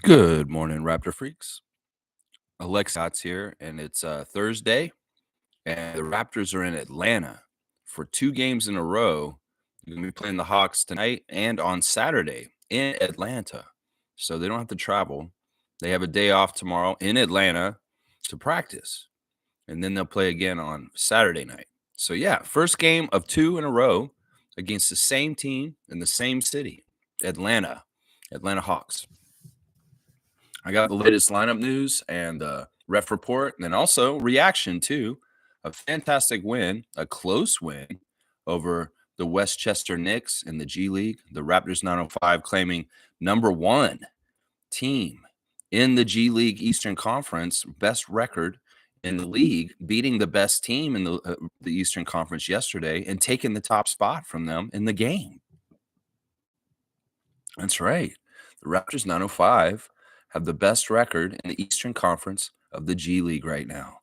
Good morning, Raptor freaks. Alexot's here, and it's Thursday, and the Raptors are in Atlanta for 2 games in a row. They're going to be playing the Hawks tonight and on Saturday in Atlanta. So they don't have to travel. They have a day off tomorrow in Atlanta to practice, and then they'll play again on Saturday night. So, yeah, first game of 2 in a row against the same team in the same city, Atlanta Hawks. I got the latest lineup news and ref report, and then also reaction to a fantastic win, a close win over the Westchester Knicks in the G League. The Raptors 905 claiming #1 team in the G League Eastern Conference, best record in the league, beating the best team in the Eastern Conference yesterday and taking the top spot from them in the game. That's right. The Raptors 905 have the best record in the Eastern Conference of the G League right now.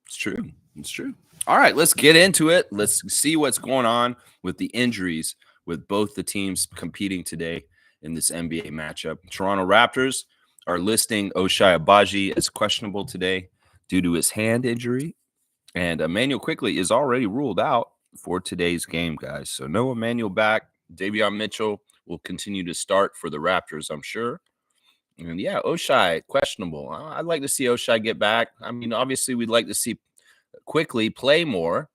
It's true. It's true. All right, let's get into it. Let's see what's going on with the injuries with both the teams competing today in this NBA matchup. Toronto Raptors are listing Ochai Agbaji as questionable today due to his hand injury. And Emmanuel Quickley is already ruled out for today's game, guys. So no Emmanuel back. Davion Mitchell will continue to start for the Raptors, I'm sure. And yeah, Ochai, questionable. I'd like to see Ochai get back. I mean, obviously, we'd like to see Quickley play more.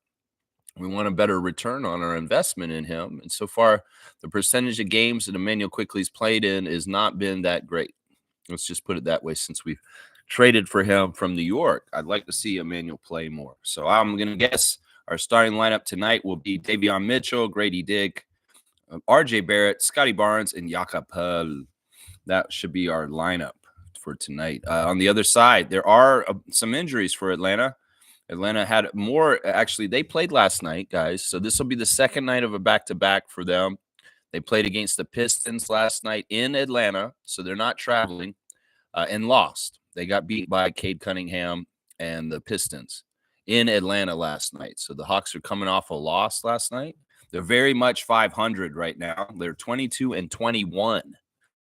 We want a better return on our investment in him. And so far, the percentage of games that Emmanuel Quickley's played in has not been that great. Let's just put it that way. Since we've traded for him from New York, I'd like to see Emmanuel play more. So I'm going to guess our starting lineup tonight will be Davion Mitchell, Grady Dick, RJ Barrett, Scotty Barnes, and Jakob Poeltl. That should be our lineup for tonight. On the other side, there are some injuries for Atlanta. Atlanta had more. Actually, they played last night, guys. So this will be the second night of a back-to-back for them. They played against the Pistons last night in Atlanta, so they're not traveling, and lost. They got beat by Cade Cunningham and the Pistons in Atlanta last night. So the Hawks are coming off a loss last night. They're very much 500 right now. They're 22-21.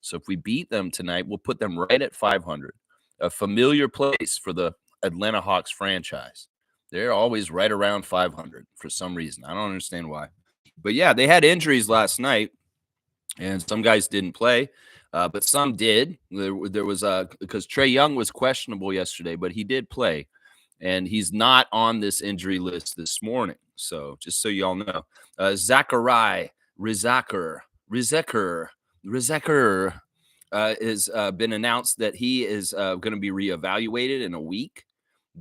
So if we beat them tonight, we'll put them right at 500, a familiar place for the Atlanta Hawks franchise. They're always right around 500 for some reason. I don't understand why. But, yeah, they had injuries last night, and some guys didn't play, but some did. There was because Trae Young was questionable yesterday, but he did play, and he's not on this injury list this morning. So just so y'all know, Zachariah Rizaker has been announced that he is going to be reevaluated in a week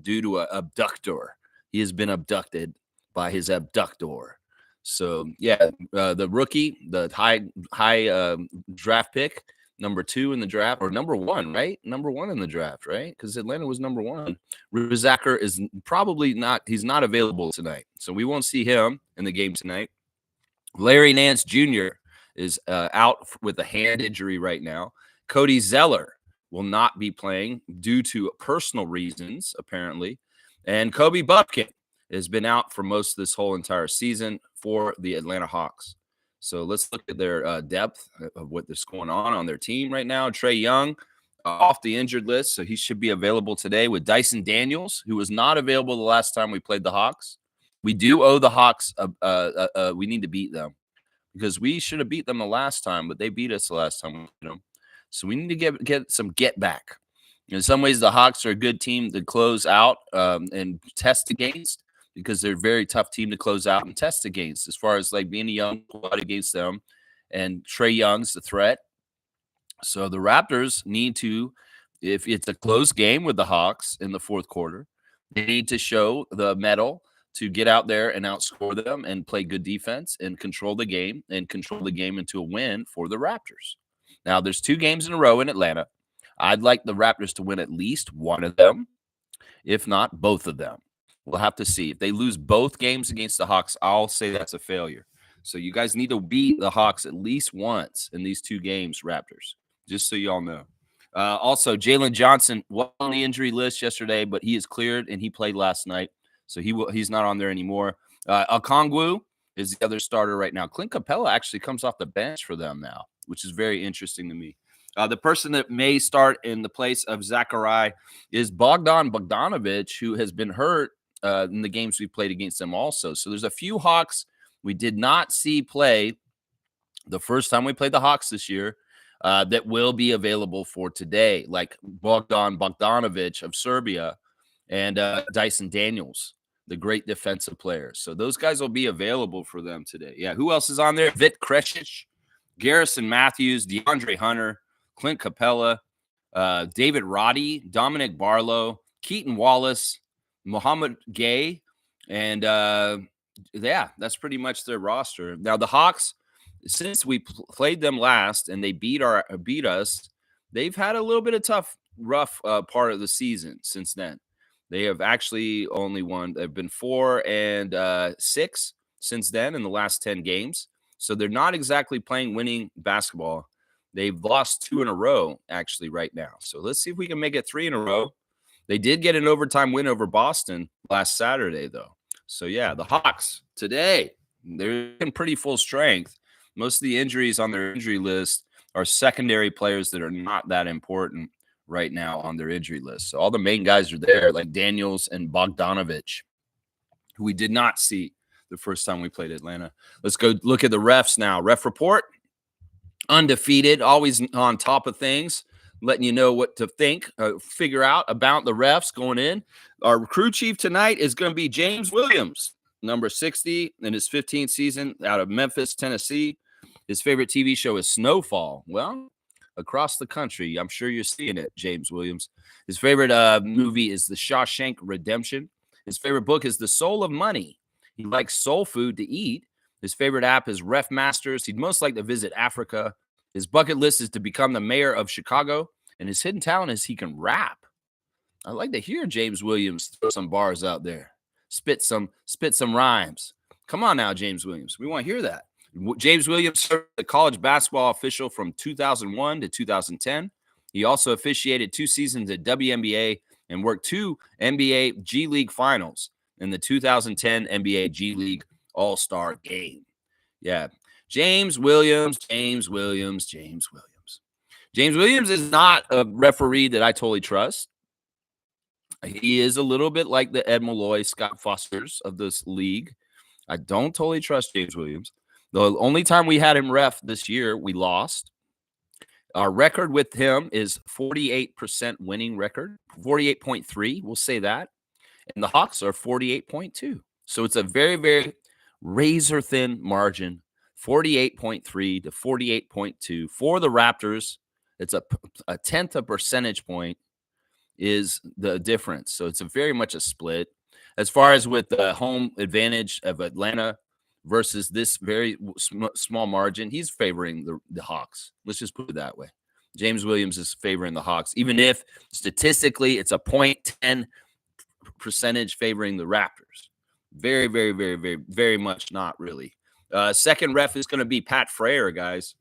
due to an abductor. He has been abducted by his abductor. So, yeah, the rookie, the high draft pick, #2 in the draft, or #1, right? #1 in the draft, right? Because Atlanta was #1. Rizaker is probably not – he's not available tonight. So we won't see him in the game tonight. Larry Nance Jr. is out with a hand injury right now. Cody Zeller will not be playing due to personal reasons, apparently. And Kobe Buffkin has been out for most of this whole entire season for the Atlanta Hawks. So let's look at their depth of what's going on their team right now. Trae Young off the injured list, so he should be available today with Dyson Daniels, who was not available the last time we played the Hawks. We do owe the Hawks. We need to beat them because we should have beat them the last time, but they beat us the last time we beat them. So we need to get some get back. In some ways, the Hawks are a good team to close out and test against because they're a very tough team to close out and test against as far as like being a young squad against them. And Trae Young's the threat. So the Raptors need to, if it's a close game with the Hawks in the fourth quarter, they need to show the mettle to get out there and outscore them and play good defense and control the game into a win for the Raptors. Now, there's 2 games in a row in Atlanta. I'd like the Raptors to win at least one of them, if not both of them. We'll have to see. If they lose both games against the Hawks, I'll say that's a failure. So you guys need to beat the Hawks at least once in these 2 games, Raptors, just so y'all know. Also, Jalen Johnson was on the injury list yesterday, but he is cleared, and he played last night. So he's not on there anymore. Okongwu is the other starter right now. Clint Capella actually comes off the bench for them now, which is very interesting to me. The person that may start in the place of Zachariah is Bogdan Bogdanovic, who has been hurt in the games we played against them also. So there's a few Hawks we did not see play the first time we played the Hawks this year that will be available for today, like Bogdan Bogdanovic of Serbia and Dyson Daniels, the great defensive player. So those guys will be available for them today. Yeah, who else is on there? Vit Kresic, Garrison Matthews, DeAndre Hunter, Clint Capella, David Roddy, Dominic Barlow, Keaton Wallace, Muhammad Gay, and yeah, that's pretty much their roster. Now the Hawks, since we played them last and they beat us, they've had a little bit of rough part of the season since then. They have actually only won. They've been 4-6 since then in the last 10 games. So they're not exactly playing winning basketball. They've lost 2 in a row actually right now. So let's see if we can make it 3 in a row. They did get an overtime win over Boston last Saturday, though. So yeah, the Hawks today, they're in pretty full strength. Most of the injuries on their injury list are secondary players that are not that important right now on their injury list. So all the main guys are there, like Daniels and Bogdanovic, who we did not see the first time we played Atlanta. Let's go look at the refs now. Ref report, undefeated, always on top of things, letting you know what to think, figure out about the refs going in. Our crew chief tonight is going to be James Williams, number 60 in his 15th season out of Memphis, Tennessee. His favorite TV show is Snowfall. Well, across the country, I'm sure you're seeing it, James Williams. His favorite movie is The Shawshank Redemption. His favorite book is The Soul of Money. He likes soul food to eat. His favorite app is Ref Masters. He'd most like to visit Africa. His bucket list is to become the mayor of Chicago. And his hidden talent is he can rap. I'd like to hear James Williams throw some bars out there. Spit some rhymes. Come on now, James Williams. We want to hear that. James Williams served as a college basketball official from 2001 to 2010. He also officiated 2 seasons at WNBA and worked 2 NBA G League finals in the 2010 NBA G League All-Star game. Yeah. James Williams is not a referee that I totally trust. He is a little bit like the Ed Malloy, Scott Fosters of this league. I don't totally trust James Williams. The only time we had him ref this year, we lost. Our record with him is 48% winning record, 48.3, we'll say that. And the Hawks are 48.2. So it's a very, very razor-thin margin, 48.3 to 48.2. For the Raptors, it's a tenth of percentage point is the difference. So it's very much a split. As far as with the home advantage of Atlanta versus this very small margin, he's favoring the Hawks. Let's just put it that way. James Williams is favoring the Hawks, even if statistically it's a 0.10 percentage favoring the Raptors. Very, very, very, very, very much not really. Second ref is going to be Pat Frayer, guys.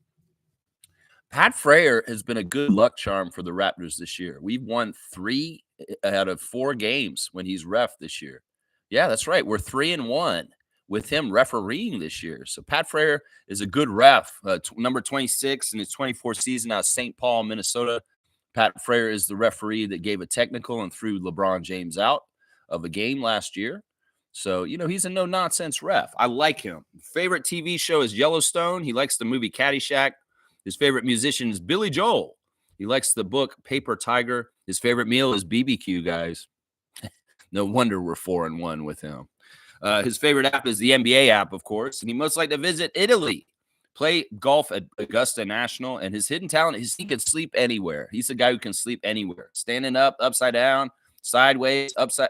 Pat Frayer has been a good luck charm for the Raptors this year. We've won 3 out of 4 games when he's ref this year. Yeah, that's right. We're 3-1 with him refereeing this year. So Pat Frayer is a good ref, number 26 in his 24th season out of St. Paul, Minnesota. Pat Frayer is the referee that gave a technical and threw LeBron James out of a game last year. So, he's a no-nonsense ref. I like him. Favorite TV show is Yellowstone. He likes the movie Caddyshack. His favorite musician is Billy Joel. He likes the book Paper Tiger. His favorite meal is BBQ, guys. No wonder we're 4-1 with him. His favorite app is the NBA app, of course, and he most like to visit Italy, play golf at Augusta National, and his hidden talent is he can sleep anywhere. He's a guy who can sleep anywhere, standing up, upside down, sideways, upside,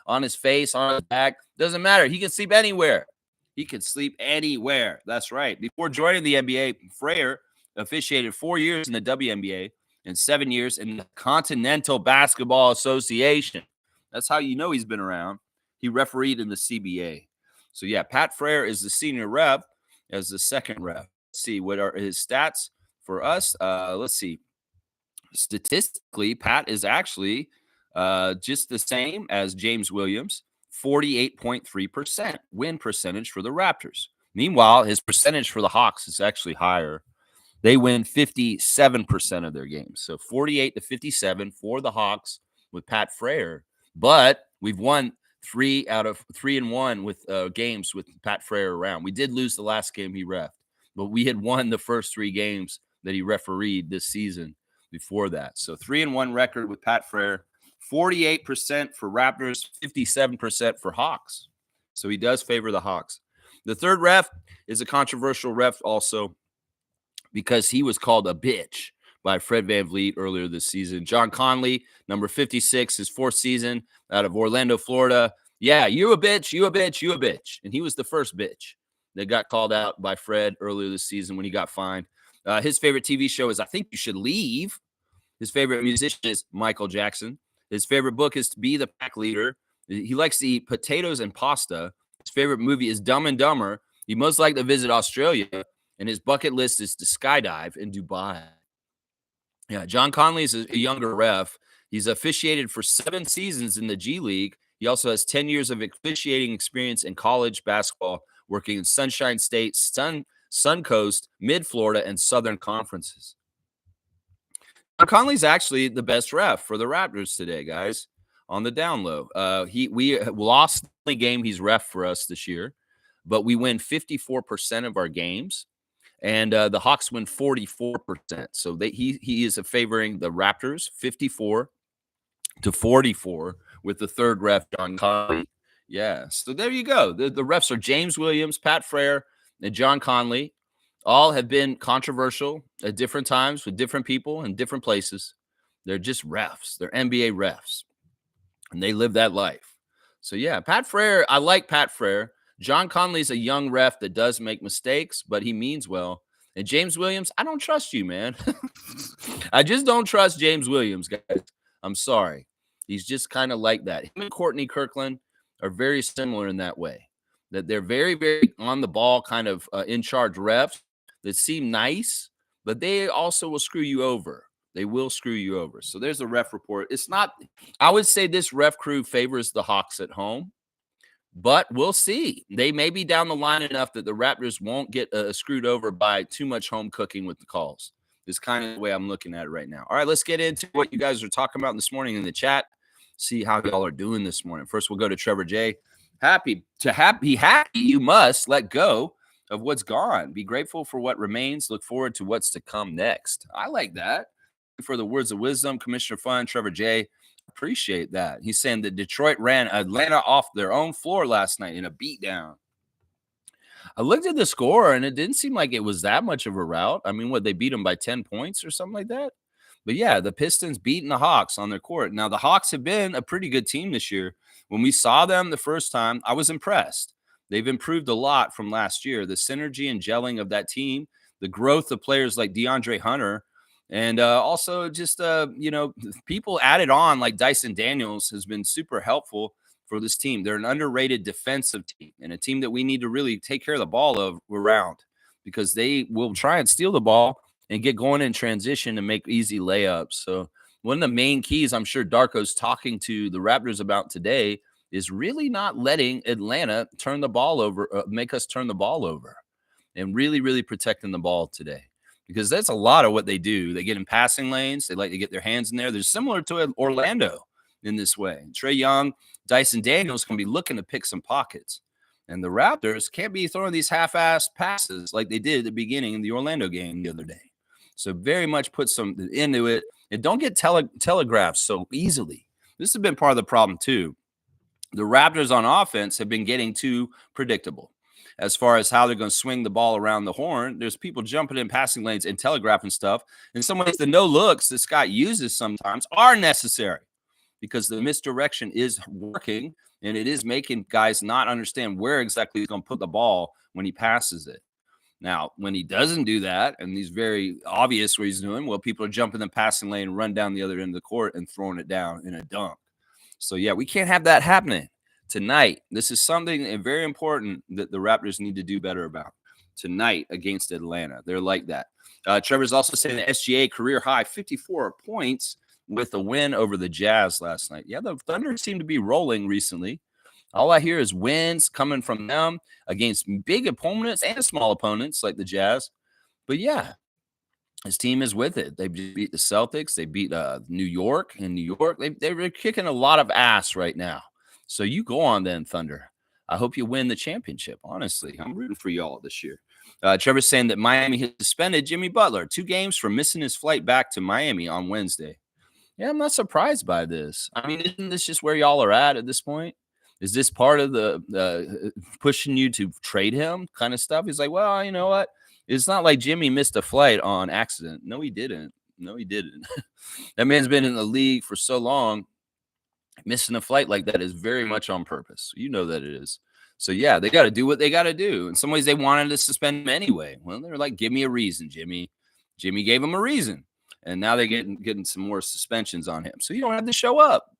on his face, on his back. Doesn't matter. He can sleep anywhere. He can sleep anywhere. That's right. Before joining the NBA, Frayer officiated 4 years in the WNBA and 7 years in the Continental Basketball Association. That's how you know he's been around. He refereed in the CBA. So, yeah, Pat Frayer is the senior ref as the second ref. Let's see, what are his stats for us? Let's see. Statistically, Pat is actually just the same as James Williams, 48.3% win percentage for the Raptors. Meanwhile, his percentage for the Hawks is actually higher. They win 57% of their games. So 48-57 for the Hawks with Pat Frere. But we've won 3 out of 3-1 with games with Pat Frere around. We did lose the last game he reffed, but we had won the first 3 games that he refereed this season before that. So 3-1 record with Pat Frere, 48% for Raptors, 57% for Hawks. So he does favor the Hawks. The third ref is a controversial ref also, because he was called a bitch by Fred VanVleet earlier this season. John Conley, number 56, his 4th season out of Orlando, Florida. Yeah, you a bitch, you a bitch, you a bitch. And he was the first bitch that got called out by Fred earlier this season when he got fined. His favorite TV show is I Think You Should Leave. His favorite musician is Michael Jackson. His favorite book is To Be the Pack Leader. He likes to eat potatoes and pasta. His favorite movie is Dumb and Dumber. He most like to visit Australia. And his bucket list is to skydive in Dubai. Yeah, John Conley is a younger ref. He's officiated for 7 seasons in the G League. He also has 10 years of officiating experience in college basketball, working in Sunshine State, Suncoast, Mid-Florida, and Southern Conferences. John Conley's actually the best ref for the Raptors today, guys, on the down low. We lost the game he's ref for us this year, but we win 54% of our games. And the Hawks win 44%. So he is favoring the Raptors 54-44 with the third ref, John Conley. Yeah, so there you go. The refs are James Williams, Pat Frere, and John Conley. All have been controversial at different times with different people in different places. They're just refs. They're NBA refs. And they live that life. So, yeah, Pat Frere, I like Pat Frere. John Conley's a young ref that does make mistakes, but he means well. And James Williams, I don't trust you, man. I just don't trust James Williams, guys. I'm sorry. He's just kind of like that. Him and Courtney Kirkland are very similar in that way, that they're very, very on the ball, kind of in charge refs that seem nice, but they also will screw you over. They will screw you over. So there's the ref report. It's not, I would say this ref crew favors the Hawks at home. But we'll see. They may be down the line enough that the Raptors won't get screwed over by too much home cooking with the calls. Is kind of the way I'm looking at it right now. All right, let's get into what you guys are talking about this morning in the chat. See how y'all are doing this morning. First, we'll go to Trevor J. Happy, you must let go of what's gone. Be grateful for what remains. Look forward to what's to come next. I like that. For the words of wisdom, Commissioner Fun, Trevor J. Appreciate that. He's saying that Detroit ran Atlanta off their own floor last night in a beatdown. I looked at the score, and it didn't seem like it was that much of a rout. I mean, they beat them by 10 points or something like that? But, yeah, the Pistons beating the Hawks on their court. Now, the Hawks have been a pretty good team this year. When we saw them the first time, I was impressed. They've improved a lot from last year. The synergy and gelling of that team, the growth of players like DeAndre Hunter, and also just, people added on like Dyson Daniels has been super helpful for this team. They're an underrated defensive team and a team that we need to really take care of the ball around, because they will try and steal the ball and get going in transition and make easy layups. So one of the main keys I'm sure Darko's talking to the Raptors about today is really not letting Atlanta turn the ball over, make us turn the ball over, and really, really protecting the ball today. Because that's a lot of what they do. They get in passing lanes. They like to get their hands in there. They're similar to Orlando in this way. Trae Young, Dyson Daniels can be looking to pick some pockets. And the Raptors can't be throwing these half-ass passes like they did at the beginning in the Orlando game the other day. So very much put some into it. And don't get telegraphed so easily. This has been part of the problem too. The Raptors on offense have been getting too predictable. As far as how they're going to swing the ball around the horn, there's people jumping in passing lanes and telegraphing stuff. In some ways, the no looks that Scott uses sometimes are necessary, because the misdirection is working and it is making guys not understand where exactly he's going to put the ball when he passes it. Now, when he doesn't do that, and he's very obvious what he's doing, well, people are jumping the passing lane and run down the other end of the court and throwing it down in a dunk. So, yeah, we can't have that happening tonight. This is something very important that the Raptors need to do better about tonight against Atlanta. They're like that. Trevor's also saying the SGA career high 54 points with a win over the Jazz last night. Yeah, the Thunder seem to be rolling recently. All I hear is wins coming from them against big opponents and small opponents like the Jazz. But, yeah, His team is with it. They beat the Celtics. They beat New York. In New York, they're kicking a lot of ass right now. So you go on then, Thunder. I hope you win the championship. Honestly, I'm rooting for y'all this year. Trevor's saying that Miami has suspended Jimmy Butler 2 games for missing his flight back to Miami on Wednesday. Yeah, I'm not surprised by this. I mean, isn't this just where y'all are at this point? Is this part of the pushing you to trade him kind of stuff? He's like, well, you know what? It's not like Jimmy missed a flight on accident. No, he didn't. No, he didn't. That man's been in the league for so long. Missing a flight like that is very much on purpose. You know that it is. So, yeah, they got to do what they got to do. In some ways, they wanted to suspend him anyway. Well, they're like, give me a reason, Jimmy. Jimmy gave him a reason. And now they're getting some more suspensions on him. So you don't have to show up.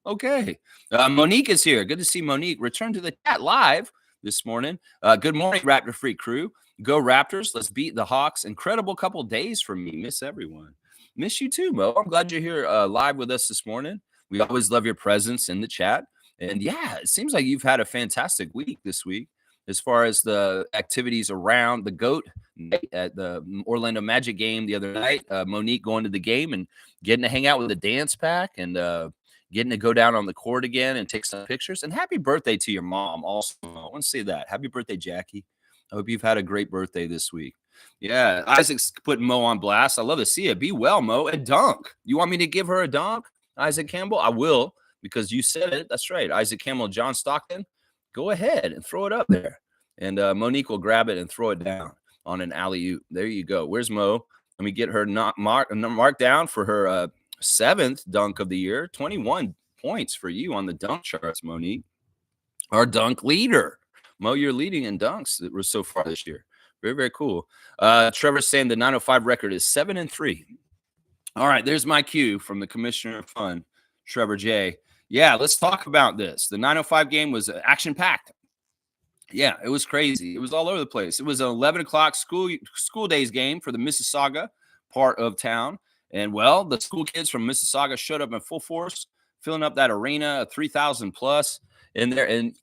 Okay. Monique is here. Good to see Monique return to the chat live this morning. Good morning, Raptor Freak crew. Go Raptors. Let's beat the Hawks. Incredible couple days from me. Miss everyone. Miss you too, Mo. I'm glad you're here live with us this morning. We always love your presence in the chat. And yeah, it seems like you've had a fantastic week this week as far as the activities around the GOAT at the Orlando Magic game the other night. Monique going to the game and getting to hang out with the dance pack and getting to go down on the court again and take some pictures. And happy birthday to your mom also. I want to say that. Happy birthday, Jackie. I hope you've had a great birthday this week. Yeah, Isaac's putting Mo on blast. I love to see it. Be well, Mo. And dunk. You want me to give her a dunk, Isaac Campbell? I will, because you said it. That's right. Isaac Campbell, John Stockton. Go ahead and throw it up there. And Monique will grab it and throw it down on an alley-oop. There you go. Where's Mo? Let me get her mark down for her 7th dunk of the year. 21 points for you on the dunk charts, Monique. Our dunk leader. Mo, you're leading in dunks that were so far this year. Very, very cool. Trevor's saying the 905 record is 7-3. All right, there's my cue from the Commissioner of Fun, Trevor J. Yeah, let's talk about this. The 905 game was action-packed. Yeah, it was crazy. It was all over the place. It was an 11 o'clock school days game for the Mississauga part of town. And, well, the school kids from Mississauga showed up in full force, filling up that arena, 3,000 plus in there, and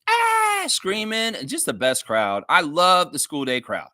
screaming, and just the best crowd. I love the school day crowd.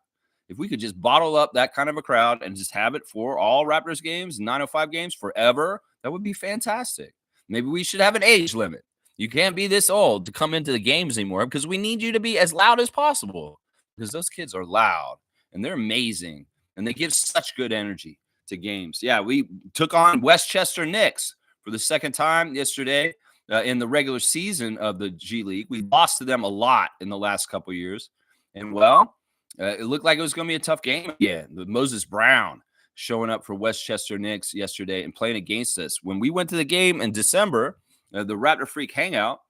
If we could just bottle up that kind of a crowd and just have it for all Raptors games, 905 games forever, that would be fantastic. Maybe we should have an age limit. You can't be this old to come into the games anymore because we need you to be as loud as possible because those kids are loud and they're amazing and they give such good energy to games. Yeah, we took on Westchester Knicks for the second time yesterday in the regular season of the G League. We lost to them a lot in the last couple of years. And, well, it looked like it was going to be a tough game again. With Moses Brown showing up for Westchester Knicks yesterday and playing against us. When we went to the game in December, the Raptor Freak Hangout,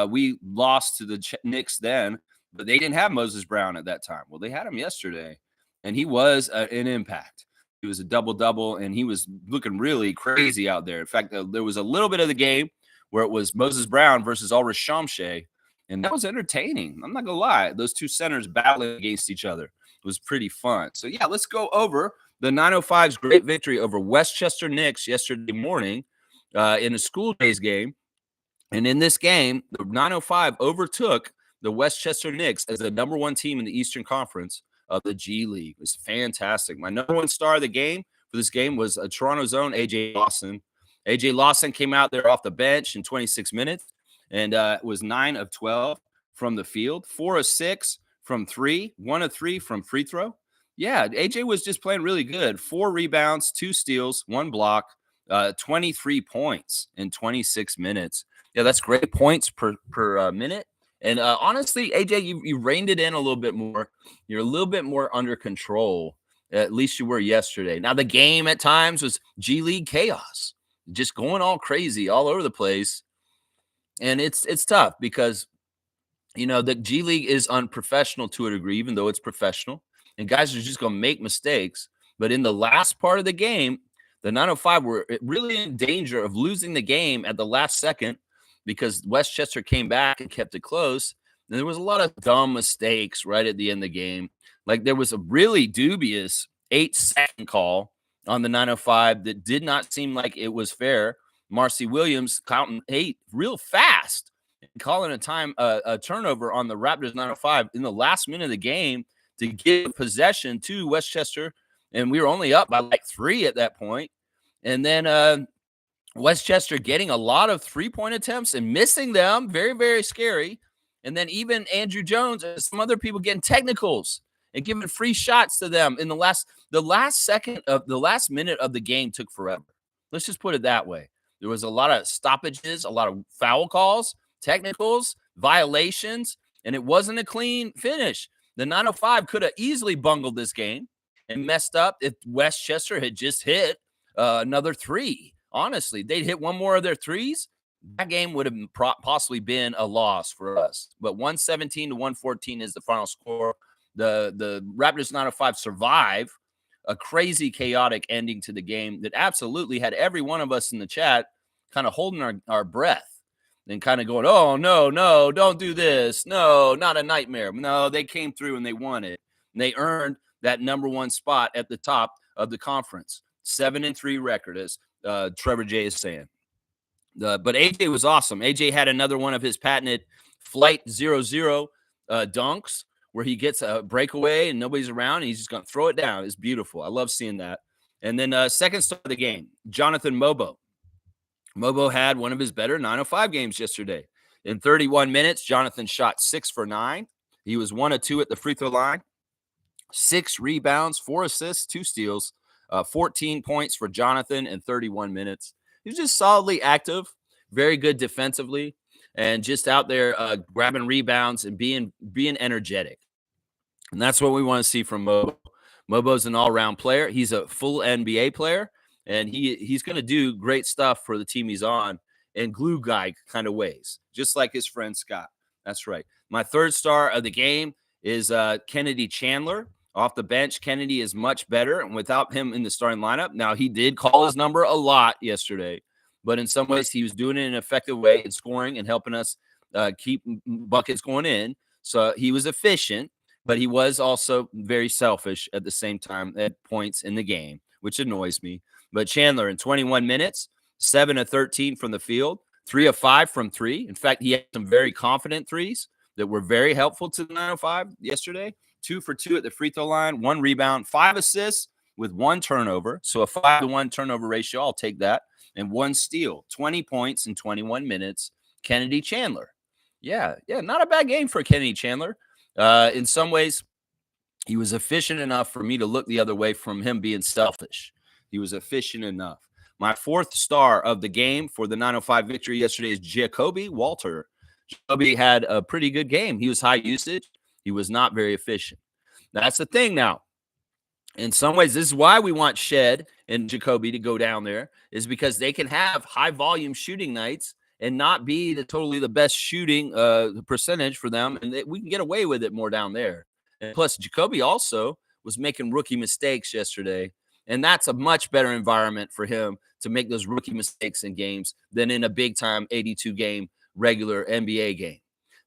we lost to the Knicks then, but they didn't have Moses Brown at that time. Well, they had him yesterday, and he was an impact. He was a double-double, and he was looking really crazy out there. In fact, there was a little bit of the game where it was Moses Brown versus Ulrich Shamshay, and that was entertaining. I'm not going to lie. Those two centers battling against each other was pretty fun. So, yeah, let's go over the 905's great victory over Westchester Knicks yesterday morning in a school days game. And in this game, the 905 overtook the Westchester Knicks as the number 1 team in the Eastern Conference of the G League. It was fantastic. My number 1 star of the game for this game was Toronto's own A.J. Lawson. A.J. Lawson came out there off the bench in 26 minutes and was 9 of 12 from the field, 4 of 6 from 3, 1 of 3 from free throw. Yeah, A.J. was just playing really good. 4 rebounds, 2 steals, 1 block, 23 points in 26 minutes. Yeah, that's great points per minute. And honestly, AJ, you reined it in a little bit more. You're a little bit more under control. At least you were yesterday. Now, the game at times was G League chaos, just going all crazy all over the place. And it's tough because, you know, the G League is unprofessional to a degree, even though it's professional. And guys are just going to make mistakes. But in the last part of the game, the 905 were really in danger of losing the game at the last second, because Westchester came back and kept it close. And there was a lot of dumb mistakes right at the end of the game. Like there was a really dubious 8-second call on the 905 that did not seem like it was fair. Marcy Williams counting 8 real fast and calling a turnover on the Raptors 905 in the last minute of the game to give possession to Westchester and we were only up by like 3 at that point. And then Westchester getting a lot of 3-point attempts and missing them. Very, very scary. And then even Andrew Jones and some other people getting technicals and giving free shots to them in the last minute of the game took forever. Let's just put it that way. There was a lot of stoppages, a lot of foul calls, technicals, violations, and it wasn't a clean finish. The 905 could have easily bungled this game and messed up if Westchester had just hit another 3. Honestly, they'd hit one more of their 3s. That game would have possibly been a loss for us. But 117 to 114 is the final score. The Raptors 905 survive a crazy, chaotic ending to the game that absolutely had every one of us in the chat kind of holding our breath and kind of going, oh, no, don't do this. No, not a nightmare. No, they came through and they won it. And they earned that number 1 spot at the top of the conference. 7-3 record, as Trevor J is saying. But AJ was awesome. AJ had another one of his patented Flight 00 dunks where he gets a breakaway and nobody's around and he's just going to throw it down. It's beautiful. I love seeing that. And then second star of the game, Jonathan Mobo. Mobo had one of his better 905 games yesterday. In 31 minutes, Jonathan shot 6 for 9. He was 1 of 2 at the free throw line. 6 rebounds, 4 assists, 2 steals, 14 points for Jonathan in 31 minutes. He was just solidly active, very good defensively, and just out there grabbing rebounds and being energetic. And that's what we want to see from Mobo. Mobo's an all-around player. He's a full NBA player, and he's going to do great stuff for the team he's on in glue guy kind of ways, just like his friend Scott. That's right. My third star of the game is Kennedy Chandler. Off the bench, Kennedy is much better, and without him in the starting lineup. Now, he did call his number a lot yesterday, but in some ways, he was doing it in an effective way and scoring and helping us keep buckets going in. So he was efficient, but he was also very selfish at the same time at points in the game, which annoys me. But Chandler, in 21 minutes, 7 of 13 from the field, 3 of 5 from 3. In fact, he had some very confident threes that were very helpful to the 905 yesterday. 2 for 2 at the free throw line, 1 rebound, 5 assists with 1 turnover. So a 5-to-1 turnover ratio, I'll take that. And 1 steal, 20 points in 21 minutes. Kennedy Chandler. Yeah, not a bad game for Kennedy Chandler. In some ways, he was efficient enough for me to look the other way from him being selfish. He was efficient enough. My fourth star of the game for the 905 victory yesterday is Jacoby Walter. Jacoby had a pretty good game. He was high usage. He was not very efficient. That's the thing now. In some ways, this is why we want Shed and Jacoby to go down there, is because they can have high volume shooting nights and not be totally the best shooting percentage for them. And we can get away with it more down there. And plus, Jacoby also was making rookie mistakes yesterday. And that's a much better environment for him to make those rookie mistakes in games than in a big time 82 game regular NBA game.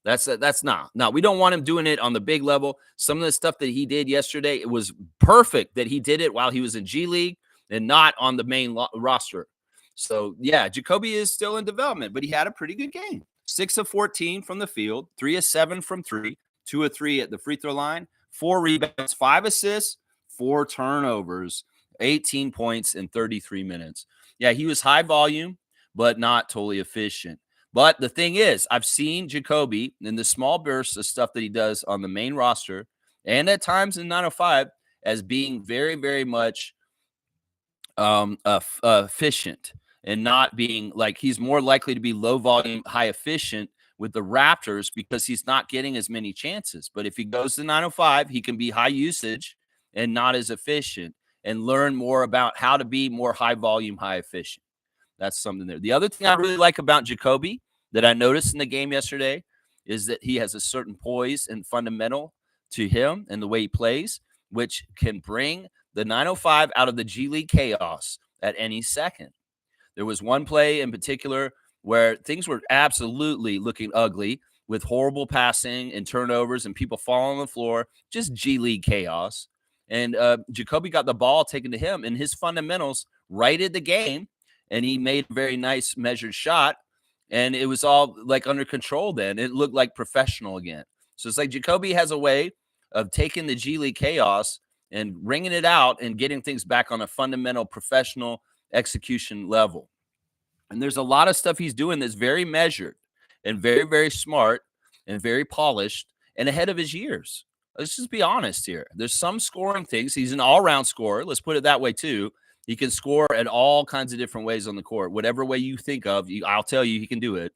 That's not. No, we don't want him doing it on the big level. Some of the stuff that he did yesterday, it was perfect that he did it while he was in G League and not on the main roster. So, yeah, Jacoby is still in development, but he had a pretty good game. 6 of 14 from the field, 3 of 7 from 3, 2 of 3 at the free throw line, 4 rebounds, 5 assists, 4 turnovers, 18 points in 33 minutes. Yeah, he was high volume, but not totally efficient. But the thing is, I've seen Jacoby in the small bursts of stuff that he does on the main roster and at times in 905 as being very, very much efficient and not being like he's more likely to be low volume, high efficient with the Raptors because he's not getting as many chances. But if he goes to 905, he can be high usage and not as efficient and learn more about how to be more high volume, high efficient. That's something there. The other thing I really like about Jacoby that I noticed in the game yesterday is that he has a certain poise and fundamental to him and the way he plays, which can bring the 905 out of the G League chaos at any second. There was one play in particular where things were absolutely looking ugly with horrible passing and turnovers and people falling on the floor, just G League chaos. And Jacoby got the ball taken to him, and his fundamentals righted the game. And he made a very nice measured shot. And it was all like under control then. It looked like professional again. So it's like Jacoby has a way of taking the G League chaos and wringing it out and getting things back on a fundamental professional execution level. And there's a lot of stuff he's doing that's very measured and very, very smart and very polished and ahead of his years. Let's just be honest here. There's some scoring things. He's an all-around scorer. Let's put it that way too. He can score at all kinds of different ways on the court. Whatever way you think of, I'll tell you he can do it.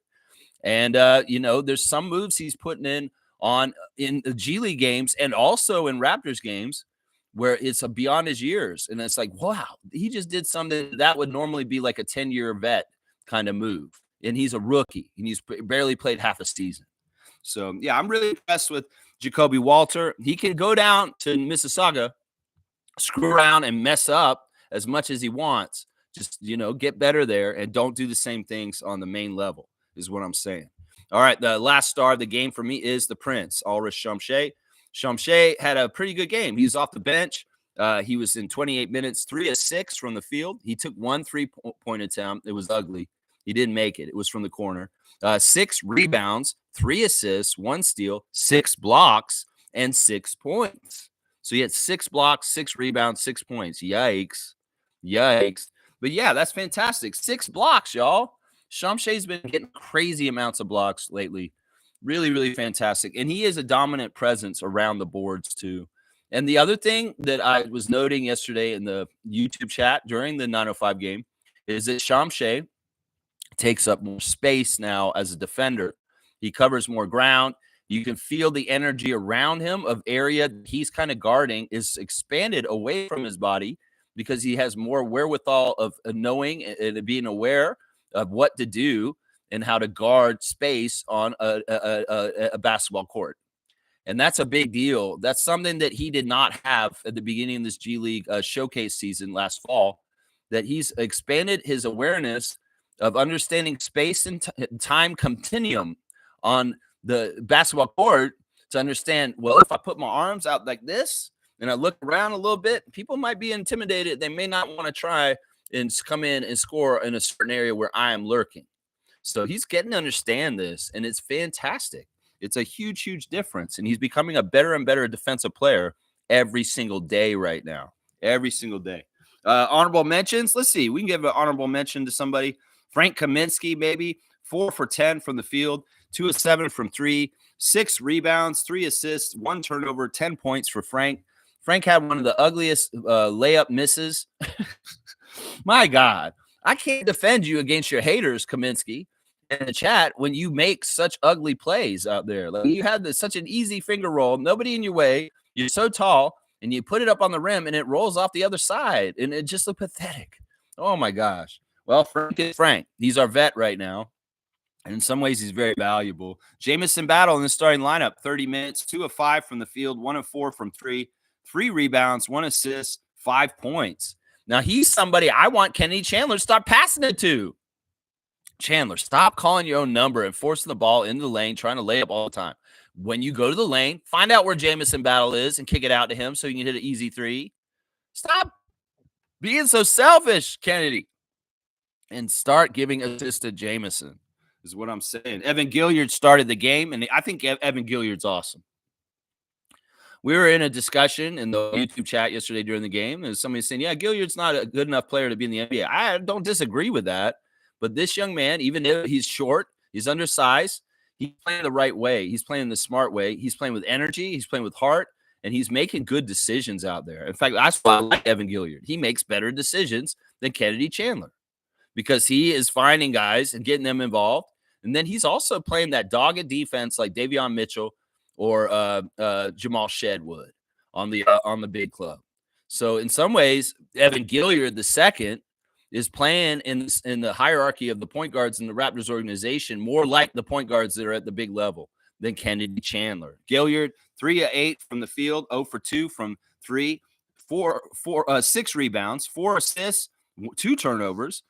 And there's some moves he's putting in the G League games and also in Raptors games where it's beyond his years. And it's like, wow, he just did something that would normally be like a 10-year vet kind of move. And he's a rookie and he's barely played half a season. So, yeah, I'm really impressed with Ja'Kobe Walter. He can go down to Mississauga, screw around and mess up as much as he wants. Just, get better there and don't do the same things on the main level is what I'm saying. All right, the last star of the game for me is the Prince, Ulrich Shamshay. Shamshay had a pretty good game. He was off the bench. He was in 28 minutes, 3 of 6 from the field. He took 1 3-point attempt. It was ugly. He didn't make it. It was from the corner. 6 rebounds, 3 assists, 1 steal, 6 blocks, and 6 points. So he had 6 blocks, 6 rebounds, 6 points. Yikes. But yeah, that's fantastic. 6 blocks, y'all. Shamshay's been getting crazy amounts of blocks lately. Really, really fantastic. And he is a dominant presence around the boards too. And the other thing that I was noting yesterday in the YouTube chat during the 905 game is that Shamshay takes up more space now as a defender. He covers more ground. You can feel the energy around him of area he's kind of guarding is expanded away from his body because he has more wherewithal of knowing and being aware of what to do and how to guard space on a basketball court. And that's a big deal. That's something that he did not have at the beginning of this G League showcase season last fall, that he's expanded his awareness of understanding space and time continuum on the basketball court to understand, well, if I put my arms out like this and I look around a little bit, people might be intimidated. They may not want to try and come in and score in a certain area where I am lurking. So he's getting to understand this, and it's fantastic. It's a huge, huge difference, and he's becoming a better and better defensive player every single day right now. Every single day. Honorable mentions. Let's see. We can give an honorable mention to somebody. Frank Kaminsky, maybe 4 for 10 from the field, 2 of 7 from 3, 6 rebounds, 3 assists, 1 turnover, 10 points for Frank. Frank had one of the ugliest layup misses. My God, I can't defend you against your haters, Kaminsky, in the chat when you make such ugly plays out there. Like you had such an easy finger roll, nobody in your way. You're so tall, and you put it up on the rim, and it rolls off the other side, and it just looked pathetic. Oh my gosh. Well, Frank is Frank. He's our vet right now. And in some ways, he's very valuable. Jamison Battle in the starting lineup, 30 minutes, 2 of 5 from the field, 1 of 4 from 3, 3 rebounds, 1 assist, 5 points. Now, he's somebody I want Kennedy Chandler to start passing it to. Chandler, stop calling your own number and forcing the ball into the lane, trying to lay up all the time. When you go to the lane, find out where Jamison Battle is and kick it out to him so you can hit an easy 3. Stop being so selfish, Kennedy, and start giving assists to Jamison is what I'm saying. Evan Gilliard started the game, and I think Evan Gilliard's awesome. We were in a discussion in the YouTube chat yesterday during the game, and somebody saying, yeah, Gilliard's not a good enough player to be in the NBA. I don't disagree with that, but this young man, even if he's short, he's undersized, he's playing the right way. He's playing the smart way. He's playing with energy. He's playing with heart, and he's making good decisions out there. In fact, that's why I like Evan Gilliard. He makes better decisions than Kennedy Chandler because he is finding guys and getting them involved, and then he's also playing that dogged defense like Davion Mitchell or Jamal Shedwood on the big club. So in some ways, Evan Gilliard II is playing in the hierarchy of the point guards in the Raptors organization more like the point guards that are at the big level than Kennedy Chandler. Gilliard, 3 of 8 from the field, 0 for 2 from 3, 6 rebounds, 4 assists, 2 turnovers,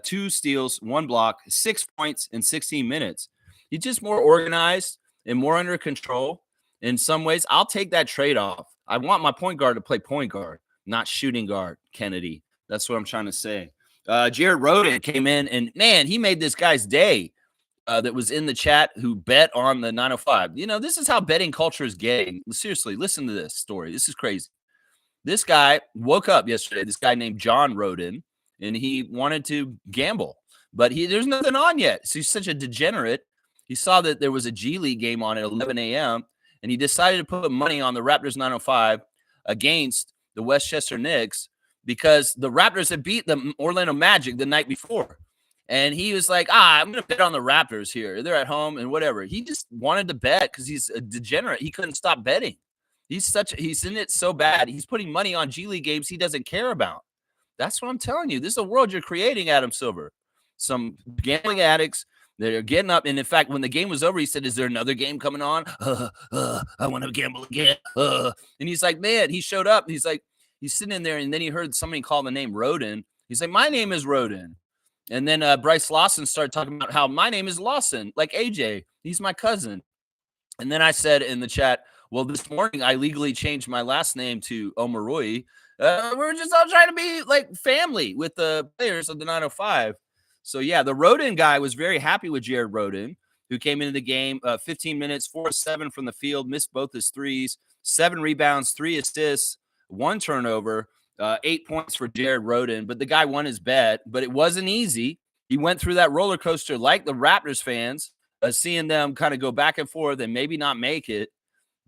2 steals, 1 block, 6 points in 16 minutes. He's just more organized and more under control. In some ways, I'll take that trade-off. I want my point guard to play point guard, not shooting guard, Kennedy. That's what I'm trying to say. Jared Rhoden came in, and, man, he made this guy's day that was in the chat who bet on the 905. This is how betting culture is getting. Seriously, listen to this story. This is crazy. This guy woke up yesterday, this guy named John Roden, and he wanted to gamble, but there's nothing on yet. So he's such a degenerate. He saw that there was a G League game on at 11 a.m., and he decided to put money on the Raptors 905 against the Westchester Knicks because the Raptors had beat the Orlando Magic the night before. And he was like, I'm going to bet on the Raptors here. They're at home and whatever. He just wanted to bet because he's a degenerate. He couldn't stop betting. He's in it so bad. He's putting money on G League games he doesn't care about. That's what I'm telling you. This is a world you're creating, Adam Silver. Some gambling addicts that are getting up. And in fact, when the game was over, he said, is there another game coming on? I want to gamble again. And he's like, man, he showed up. He's like, he's sitting in there. And then he heard somebody call the name Roden. He's like, my name is Roden. And then Bryce Lawson started talking about how my name is Lawson, like AJ. He's my cousin. And then I said in the chat, well, this morning I legally changed my last name to Omarui. We're just all trying to be like family with the players of the 905. So, yeah, the Roden guy was very happy with Jared Roden, who came into the game 15 minutes, 4-7 from the field, missed both his threes, 7 rebounds, 3 assists, 1 turnover, 8 points for Jared Roden. But the guy won his bet, but it wasn't easy. He went through that roller coaster like the Raptors fans, seeing them kind of go back and forth and maybe not make it.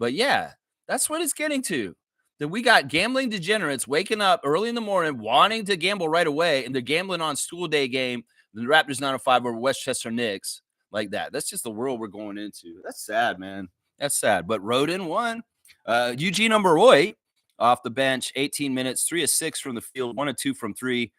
But, yeah, that's what it's getting to. That we got gambling degenerates waking up early in the morning wanting to gamble right away, and they're gambling on school day game, the Raptors 905 over Westchester Knicks like that. That's just the world we're going into. That's sad, man. That's sad. But Roden won. Eugene Omarui off the bench, 18 minutes, 3 of 6 from the field, 1 of 2 from 3,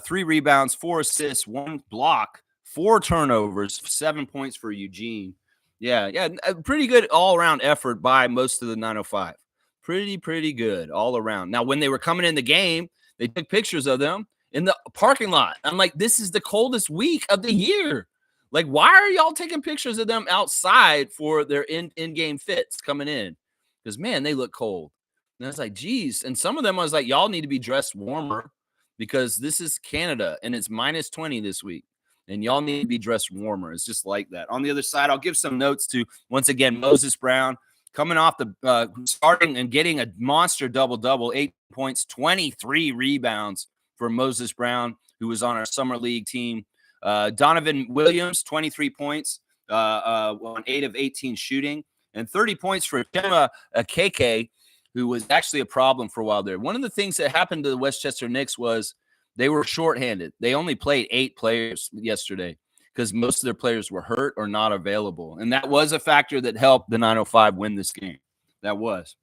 3 rebounds, 4 assists, 1 block, 4 turnovers, 7 points for Eugene. Yeah, a pretty good all-around effort by most of the 905. Pretty good all around. Now, when they were coming in the game, they took pictures of them in the parking lot. I'm like, this is the coldest week of the year. Like, why are y'all taking pictures of them outside for their in-game fits coming in? Because, man, they look cold. And I was like, geez. And some of them I was like, y'all need to be dressed warmer because this is Canada and it's minus 20 this week. And y'all need to be dressed warmer. It's just like that. On the other side, I'll give some notes to, once again, Moses Brown. Coming off the starting and getting a monster double-double, 8 points, 23 rebounds for Moses Brown, who was on our summer league team. Donovan Williams, 23 points on 8 of 18 shooting, and 30 points for Chema Akeke, who was actually a problem for a while there. One of the things that happened to the Westchester Knicks was they were shorthanded. They only played 8 players yesterday, because most of their players were hurt or not available. And that was a factor that helped the 905 win this game. That was.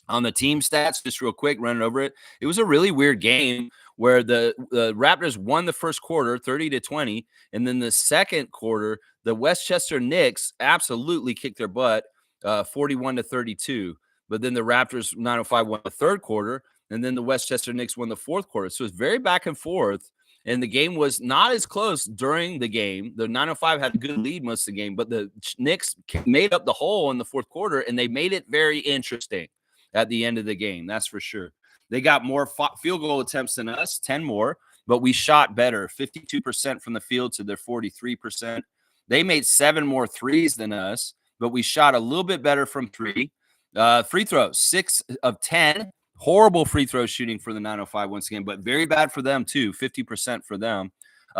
On the team stats, just real quick, running over it, it was a really weird game where the Raptors won the first quarter 30-20, and then the second quarter, the Westchester Knicks absolutely kicked their butt 41-32. But then the Raptors 905 won the third quarter, and then the Westchester Knicks won the fourth quarter. So it's very back and forth. And the game was not as close during the game. The 905 had a good lead most of the game, but the Knicks made up the hole in the fourth quarter, and they made it very interesting at the end of the game. That's for sure. They got more field goal attempts than us, 10 more, but we shot better, 52% from the field to their 43%. They made 7 more threes than us, but we shot a little bit better from 3. Free throws, 6 of 10. Horrible free throw shooting for the 905 once again, but very bad for them too, 50% for them.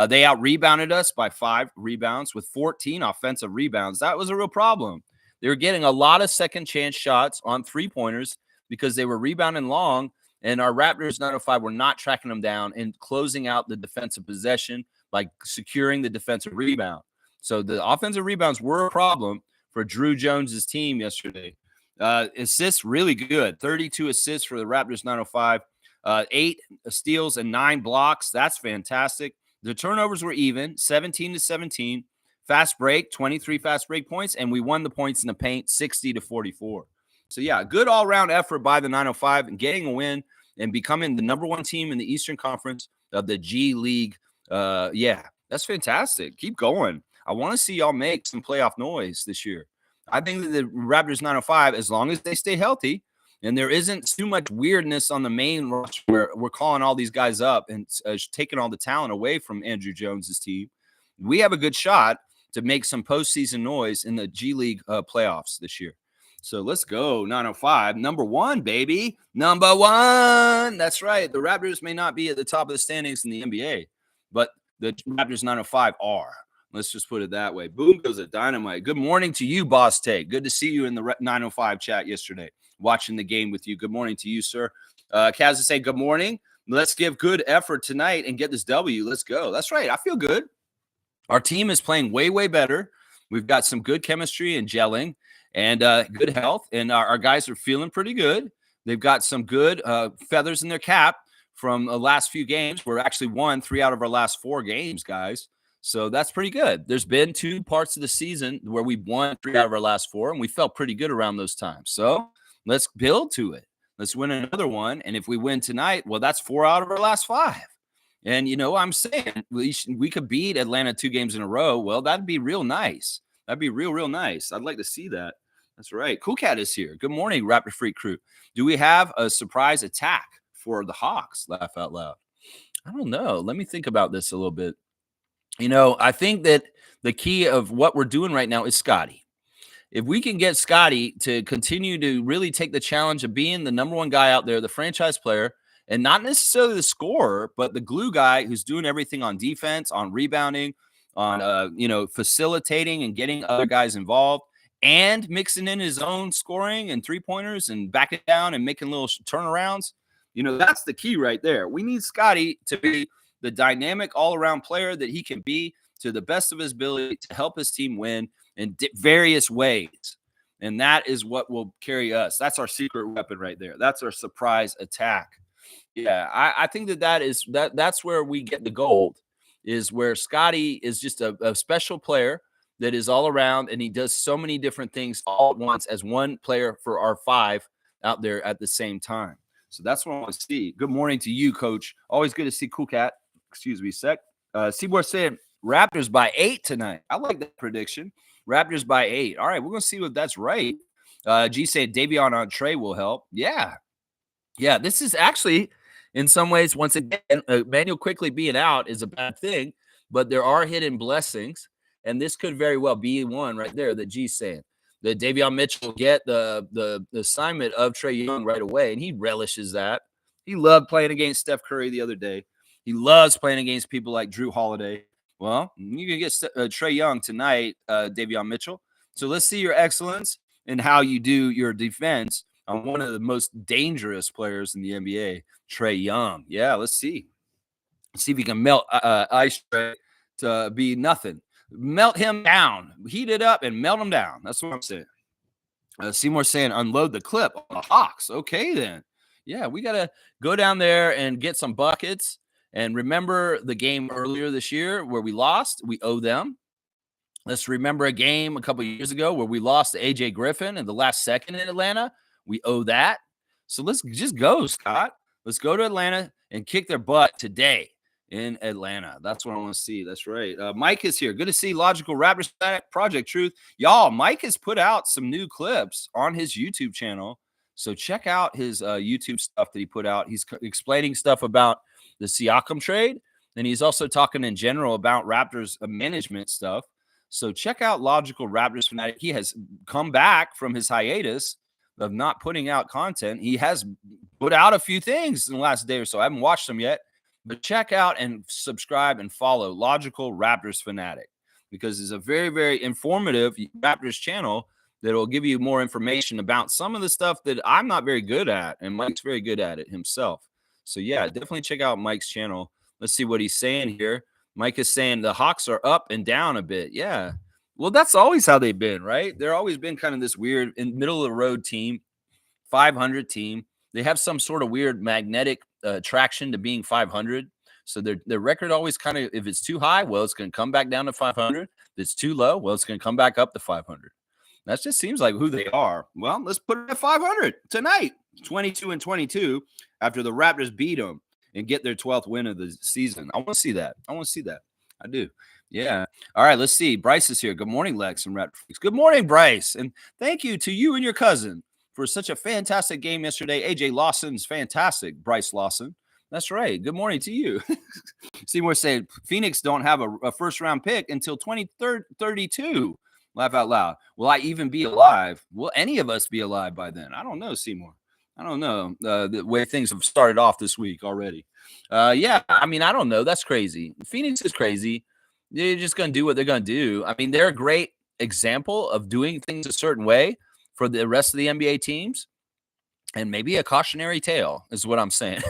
They out-rebounded us by 5 rebounds with 14 offensive rebounds. That was a real problem. They were getting a lot of second-chance shots on three-pointers because they were rebounding long, and our Raptors 905 were not tracking them down and closing out the defensive possession by securing the defensive rebound. So the offensive rebounds were a problem for Drew Jones's team yesterday. Assists, really good. 32 assists for the Raptors 905. 8 steals and 9 blocks. That's fantastic. The turnovers were even, 17-17. Fast break, 23 fast break points, and we won the points in the paint, 60-44. So, yeah, good all-around effort by the 905 and getting a win and becoming the number 1 team in the Eastern Conference of the G League. Yeah, that's fantastic. Keep going. I want to see y'all make some playoff noise this year. I think that the Raptors 905, as long as they stay healthy and there isn't too much weirdness on the main roster where we're calling all these guys up and taking all the talent away from Andrew Jones's team, we have a good shot to make some postseason noise in the G League playoffs this year. So let's go, 905. Number one, baby. Number one. That's right. The Raptors may not be at the top of the standings in the NBA, but the Raptors 905 are. Let's just put it that way. Boom goes a dynamite. Good morning to you, Boss Tay. Good to see you in the 905 chat yesterday, watching the game with you. Good morning to you, sir. Kaz is saying good morning. Let's give good effort tonight and get this W. Let's go. That's right. I feel good. Our team is playing way, way better. We've got some good chemistry and gelling and good health, and our guys are feeling pretty good. They've got some good feathers in their cap from the last few games. We're actually won 3 out of our last 4 games, guys. So that's pretty good. There's been 2 parts of the season where we won 3 out of our last 4, and we felt pretty good around those times. So let's build to it. Let's win another one. And if we win tonight, well, that's 4 out of our last 5. And, I'm saying we could beat Atlanta 2 games in a row. Well, that'd be real nice. That'd be real, real nice. I'd like to see that. That's right. Cool Cat is here. Good morning, Raptor Freak crew. Do we have a surprise attack for the Hawks? Laugh out loud. I don't know. Let me think about this a little bit. I think that the key of what we're doing right now is Scotty. If we can get Scotty to continue to really take the challenge of being the number one guy out there, the franchise player, and not necessarily the scorer, but the glue guy who's doing everything on defense, on rebounding, on facilitating and getting other guys involved, and mixing in his own scoring and 3-pointers and backing down and making little turnarounds. That's the key right there. We need Scotty to be the dynamic all-around player that he can be to the best of his ability to help his team win in various ways. And that is what will carry us. That's our secret weapon right there. That's our surprise attack. Yeah, I think that's where we get the gold, is where Scotty is just a special player that is all around, and he does so many different things all at once as one player for our 5 out there at the same time. So that's what I want to see. Good morning to you, Coach. Always good to see Cool Cat. Excuse me, sec. Seaboard saying Raptors by 8 tonight. I like that prediction. Raptors by 8. All right, we're going to see if that's right. G said Davion on Trey will help. Yeah, this is actually, in some ways, once again, Manuel Quickley being out is a bad thing, but there are hidden blessings, and this could very well be one right there that G's saying. That Davion Mitchell get the assignment of Trae Young right away, and he relishes that. He loved playing against Steph Curry the other day. He loves playing against people like Drew Holiday. Well, you can get Trae Young tonight, Davion Mitchell. So let's see your excellence and how you do your defense on one of the most dangerous players in the NBA, Trae Young. Yeah, let's see. Let's see if he can melt Ice Trae to be nothing. Melt him down. Heat it up and melt him down. That's what I'm saying. Seymour saying unload the clip on the Hawks. Okay, then. Yeah, we got to go down there and get some buckets. And remember the game earlier this year where we lost? We owe them. Let's remember a game a couple of years ago where we lost to A.J. Griffin in the last second in Atlanta. We owe that. So let's just go, Scott. Let's go to Atlanta and kick their butt today in Atlanta. That's what I want to see. That's right. Mike is here. Good to see Logical Raptors Project Truth. Y'all, Mike has put out some new clips on his YouTube channel. So check out his YouTube stuff that he put out. He's explaining stuff about the Siakam trade, and he's also talking in general about Raptors management stuff. So check out Logical Raptors Fanatic. He has come back from his hiatus of not putting out content. He has put out a few things in the last day or so. I haven't watched them yet, but check out and subscribe and follow Logical Raptors Fanatic, because it's a very, very informative Raptors channel that will give you more information about some of the stuff that I'm not very good at, and Mike's very good at it himself. So yeah, definitely check out Mike's channel. Let's see what he's saying here. Mike is saying the Hawks are up and down a bit. Yeah. Well, that's always how they've been, right? They're always been kind of this weird middle of the road team, 500 team. They have some sort of weird magnetic attraction to being 500. So their record always kind of, if it's too high, well, it's going to come back down to 500. If it's too low, well, it's going to come back up to 500. That just seems like who they are. Well, let's put it at 500 tonight, 22-22, after the Raptors beat them and get their 12th win of the season. I want to see that. I do. Yeah. All right, let's see. Bryce is here. Good morning, Lex and Raptors. Good morning, Bryce. And thank you to you and your cousin for such a fantastic game yesterday. AJ Lawson's fantastic. Bryce Lawson. That's right. Good morning to you. Seymour said Phoenix don't have a first-round pick until 2032. Laugh out loud. Will I even be alive? Will any of us be alive by then? I don't know, Seymour. I don't know the way things have started off this week already. Yeah, I mean, I don't know. That's crazy. Phoenix is crazy. They're just going to do what they're going to do. I mean, they're a great example of doing things a certain way for the rest of the NBA teams. And maybe a cautionary tale is what I'm saying.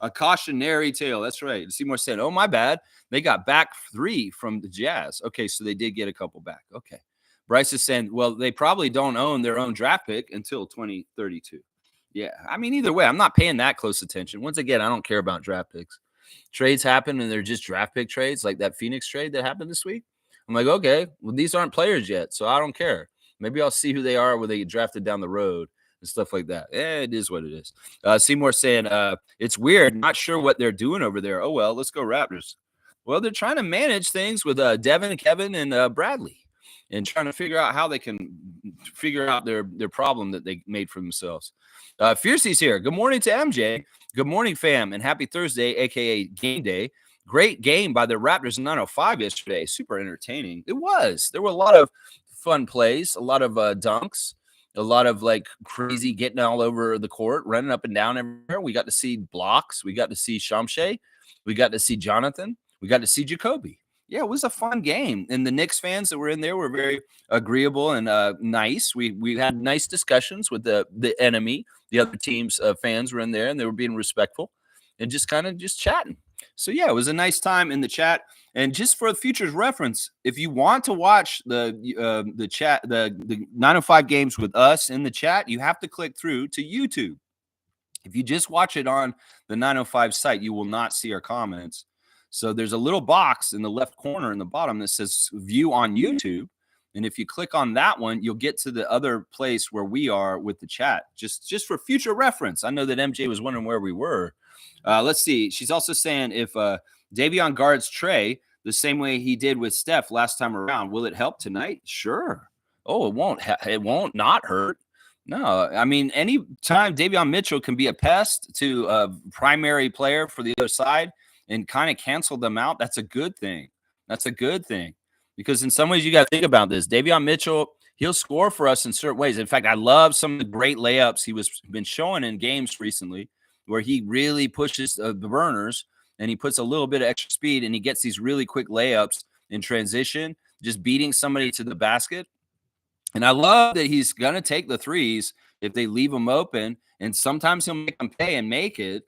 A cautionary tale. That's right. Seymour said, oh, my bad. They got back 3 from the Jazz. Okay, so they did get a couple back. Okay. Bryce is saying, well, they probably don't own their own draft pick until 2032. Yeah, I mean, either way, I'm not paying that close attention. Once again, I don't care about draft picks. Trades happen and they're just draft pick trades, like that Phoenix trade that happened this week. I'm like, okay, well, these aren't players yet, so I don't care. Maybe I'll see who they are when they get drafted down the road and stuff like that. It is what it is. Seymour saying, it's weird. Not sure what they're doing over there. Oh, well, let's go Raptors. Well, they're trying to manage things with Devin, Kevin, and Bradley and trying to figure out how they can figure out their problem that they made for themselves. Fiercey's here. Good morning to MJ. Good morning, fam, and happy Thursday, a.k.a. game day. Great game by the Raptors in 905 yesterday. Super entertaining. It was. There were a lot of fun plays, a lot of dunks, a lot of like crazy getting all over the court, running up and down everywhere. We got to see blocks. We got to see Shamshay. We got to see Jonathan. We got to see Jacoby. Yeah, it was a fun game. And the Knicks fans that were in there were very agreeable and nice. We had nice discussions with the enemy. The other team's fans were in there, and they were being respectful and just kind of just chatting. So, yeah, it was a nice time in the chat. And just for the future's reference, if you want to watch the chat, the 905 games with us in the chat, you have to click through to YouTube. If you just watch it on the 905 site, you will not see our comments. So there's a little box in the left corner in the bottom that says view on YouTube. And if you click on that one, you'll get to the other place where we are with the chat, just for future reference. I know that MJ was wondering where we were. Let's see. She's also saying if Davion guards Trey the same way he did with Steph last time around, will it help tonight? Sure. Oh, it won't. It won't not hurt. No, I mean, any time Davion Mitchell can be a pest to a primary player for the other side and kind of cancel them out, that's a good thing. That's a good thing. Because in some ways, you got to think about this. Davion Mitchell, he'll score for us in certain ways. In fact, I love some of the great layups he was been showing in games recently where he really pushes the burners and he puts a little bit of extra speed and he gets these really quick layups in transition, just beating somebody to the basket. And I love that he's going to take the threes if they leave him open, and sometimes he'll make them pay and make it.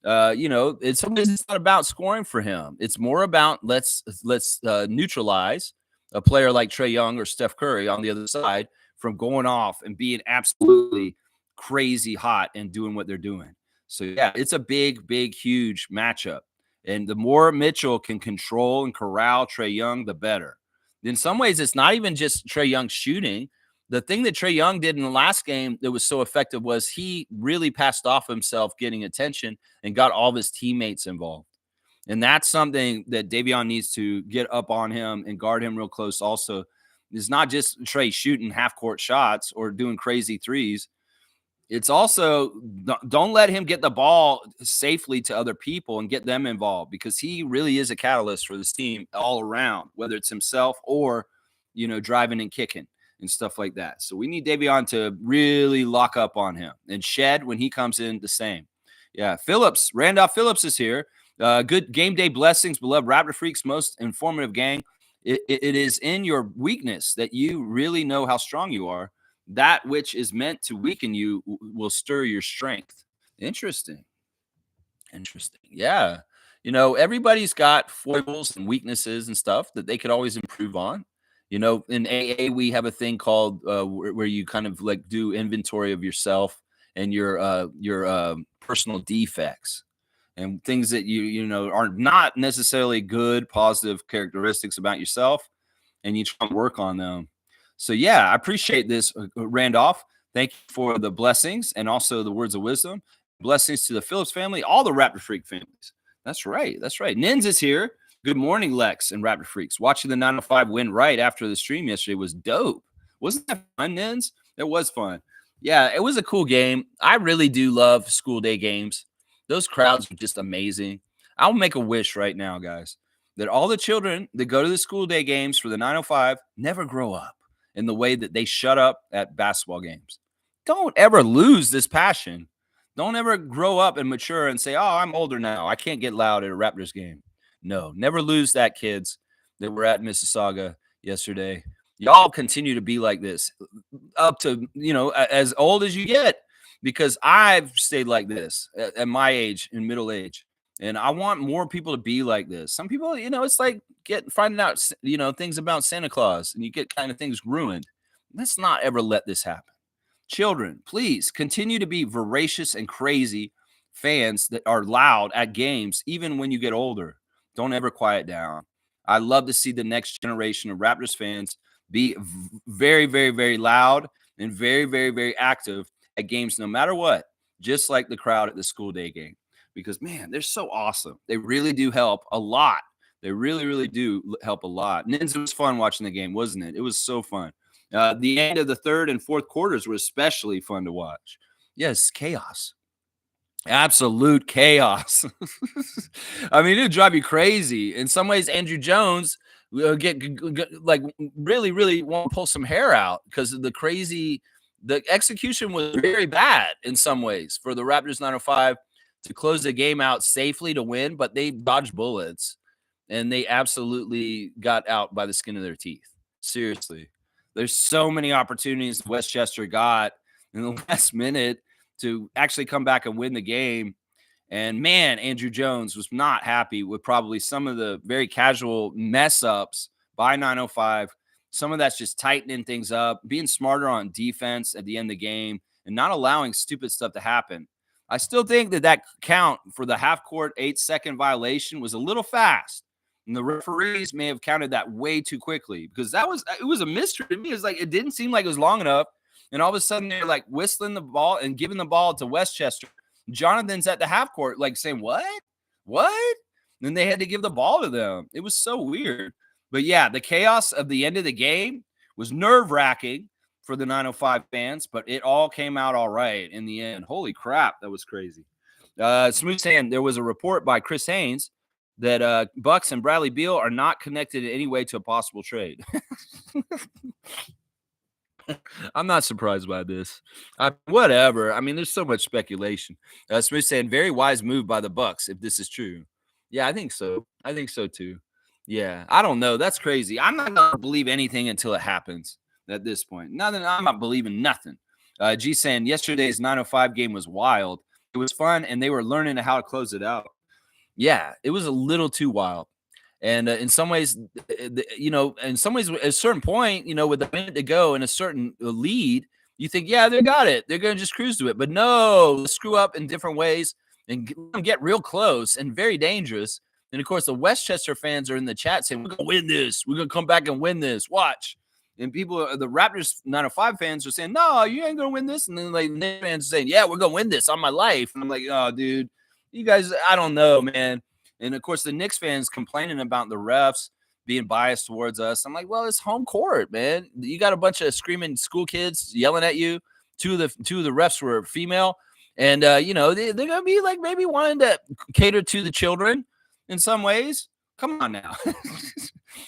Sometimes it's not about scoring for him. It's more about let's neutralize a player like Trae Young or Steph Curry on the other side from going off and being absolutely crazy hot and doing what they're doing. So, yeah, it's a big, big, huge matchup. And the more Mitchell can control and corral Trae Young, the better. In some ways, it's not even just Trae Young shooting. The thing that Trae Young did in the last game that was so effective was he really passed off himself getting attention and got all of his teammates involved. And that's something that Davion needs to get up on him and guard him real close also. It's not just Trae shooting half-court shots or doing crazy threes. It's also don't let him get the ball safely to other people and get them involved, because he really is a catalyst for this team all around, whether it's himself or, driving and kicking and stuff like that. So we need Davion to really lock up on him, and Shed when he comes in the same. Yeah. Randolph Phillips is here. Good game day blessings, beloved Raptor Freaks, most informative gang. It is in your weakness that you really know how strong you are. That which is meant to weaken you will stir your strength. Interesting. Yeah. Everybody's got foibles and weaknesses and stuff that they could always improve on. In AA, we have a thing called where you kind of like do inventory of yourself and your personal defects and things that are not necessarily good, positive characteristics about yourself, and you try to work on them. So, yeah, I appreciate this, Randolph. Thank you for the blessings and also the words of wisdom. Blessings to the Phillips family, all the Raptor Freak families. That's right. Nins is here. Good morning, Lex and Raptor Freaks. Watching the 905 win right after the stream yesterday was dope. Wasn't that fun, Nins? It was fun. Yeah, it was a cool game. I really do love school day games. Those crowds are just amazing. I'll make a wish right now, guys. that all the children that go to the school day games for the 905 never grow up in the way that they shut up at basketball games. Don't ever lose this passion. Don't ever grow up and mature and say, oh, I'm older now. I can't get loud at a Raptors game. No, never lose that, kids that were at Mississauga yesterday. Y'all continue to be like this up to, as old as you get, because I've stayed like this at my age, in middle age. And I want more people to be like this. Some people, it's like finding out, things about Santa Claus, and you get kind of things ruined. Let's not ever let this happen. Children, please continue to be voracious and crazy fans that are loud at games, even when you get older. Don't ever quiet down. I love to see the next generation of Raptors fans be very, very, very loud and very, very, very active at games, no matter what, just like the crowd at the school day game. Because, man, they're so awesome. They really do help a lot. They really, really do help a lot. And it was fun watching the game, wasn't it? It was so fun. The end of the third and fourth quarters were especially fun to watch. Yes, chaos. Absolute chaos. I mean, it would drive you crazy. In some ways, Andrew Jones get like really, really want to pull some hair out because of the execution was very bad in some ways for the Raptors 905 to close the game out safely to win, but they dodged bullets and they absolutely got out by the skin of their teeth. Seriously. There's so many opportunities Westchester got in the last minute to actually come back and win the game. And man, Andrew Jones was not happy with probably some of the very casual mess ups by 905. Some of that's just tightening things up, being smarter on defense at the end of the game, and not allowing stupid stuff to happen. I still think that count for the half court 8-second violation was a little fast. And the referees may have counted that way too quickly because it was a mystery to me. It was like, it didn't seem like it was long enough. And all of a sudden they're like whistling the ball and giving the ball to Westchester. Jonathan's at the half court, like saying, what? And then they had to give the ball to them. It was so weird. But yeah, the chaos of the end of the game was nerve-wracking for the 905 fans, but it all came out all right in the end. Holy crap, that was crazy. Smooth saying there was a report by Chris Haynes that Bucks and Bradley Beal are not connected in any way to a possible trade. I'm not surprised by this. Whatever. I mean, there's so much speculation. Smith saying very wise move by the Bucks if this is true. Yeah, I think so. I think so too. Yeah, I don't know. That's crazy. I'm not gonna believe anything until it happens. At this point, nothing. I'm not believing nothing. G saying yesterday's 905 game was wild. It was fun, and they were learning how to close it out. Yeah, it was a little too wild. And in some ways, at a certain point, with a minute to go and a certain lead, you think, yeah, they got it. They're going to just cruise to it. But no, screw up in different ways and get real close and very dangerous. And, of course, the Westchester fans are in the chat saying, we're going to win this. We're going to come back and win this. Watch. And the Raptors 905 fans are saying, no, you ain't going to win this. And then the fans are saying, yeah, we're going to win this on my life. And I'm like, oh, dude, you guys, I don't know, man. And, of course, the Knicks fans complaining about the refs being biased towards us. I'm like, well, it's home court, man. You got a bunch of screaming school kids yelling at you. Two of the refs were female. And, they're going to be like maybe wanting to cater to the children in some ways. Come on now.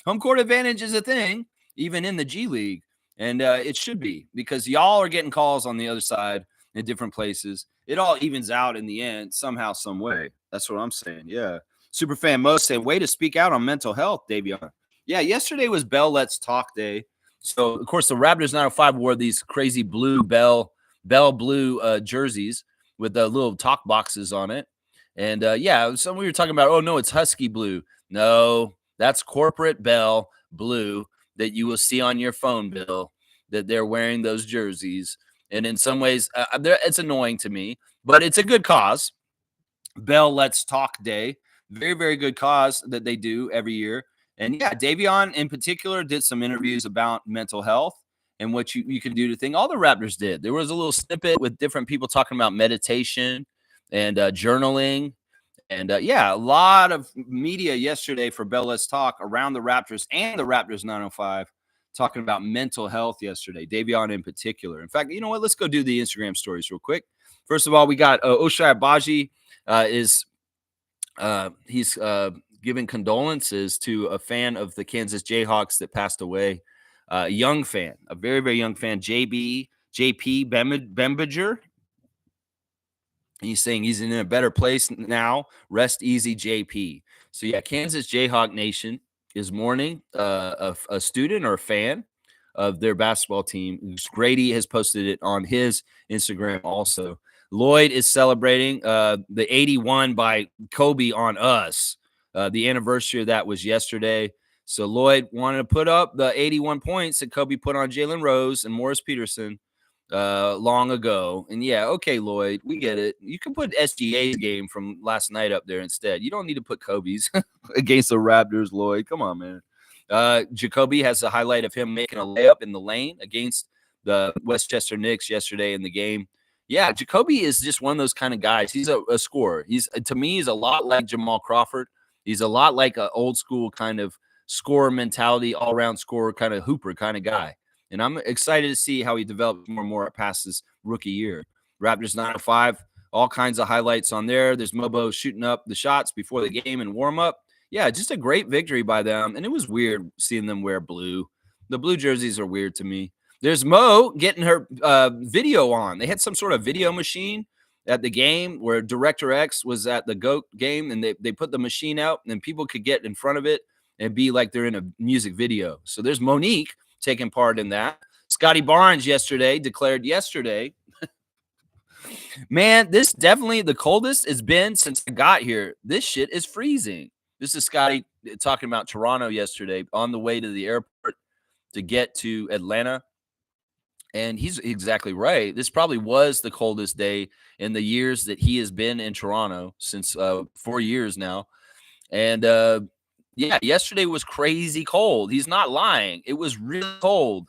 Home court advantage is a thing, even in the G League. And it should be because y'all are getting calls on the other side in different places. It all evens out in the end somehow, some way. That's what I'm saying. Yeah. Superfan Mo saying, way to speak out on mental health, Davion. Yeah, yesterday was Bell Let's Talk Day. So, of course, the Raptors 905 wore these crazy blue Bell blue jerseys with the little talk boxes on it. And, so we were talking about, oh, no, it's Husky blue. No, that's corporate Bell blue that you will see on your phone bill that they're wearing those jerseys. And in some ways, it's annoying to me, but it's a good cause. Bell Let's Talk Day. Very, very good cause that they do every year. And yeah, Davion in particular did some interviews about mental health and what you can do to think. All the Raptors did. There was a little snippet with different people talking about meditation and journaling. And a lot of media yesterday for Bell Let's Talk around the Raptors and the Raptors 905 talking about mental health yesterday, Davion in particular. In fact, you know what? Let's go do the Instagram stories real quick. First of all, we got Oshai Abaji he's giving condolences to a fan of the Kansas Jayhawks that passed away. A young fan, a very, very young fan, JP Bembinger. He's saying he's in a better place now. Rest easy, JP. So yeah, Kansas Jayhawk Nation is mourning a student or a fan of their basketball team. Grady has posted it on his Instagram also. Lloyd is celebrating the 81 by Kobe on us. The anniversary of that was yesterday. So Lloyd wanted to put up the 81 points that Kobe put on Jalen Rose and Morris Peterson long ago. And yeah, okay, Lloyd, we get it. You can put SGA's game from last night up there instead. You don't need to put Kobe's against the Raptors, Lloyd. Come on, man. Jacoby has a highlight of him making a layup in the lane against the Westchester Knicks yesterday in the game. Yeah, Jacoby is just one of those kind of guys. He's a scorer. To me, he's a lot like Jamal Crawford. He's a lot like an old school kind of scorer mentality, all around scorer, kind of hooper kind of guy. And I'm excited to see how he develops more and more past his rookie year. Raptors 905, all kinds of highlights on there. There's Mobo shooting up the shots before the game and warm up. Yeah, just a great victory by them. And it was weird seeing them wear blue. The blue jerseys are weird to me. There's Mo getting her video on. They had some sort of video machine at the game where Director X was at the GOAT game, and they put the machine out, and people could get in front of it and be like they're in a music video. So there's Monique taking part in that. Scotty Barnes declared yesterday, man, this definitely the coldest it's been since I got here. This shit is freezing. This is Scotty talking about Toronto yesterday on the way to the airport to get to Atlanta. And he's exactly right. This probably was the coldest day in the years that he has been in Toronto, since 4 years now. And yeah, yesterday was crazy cold. He's not lying. It was really cold.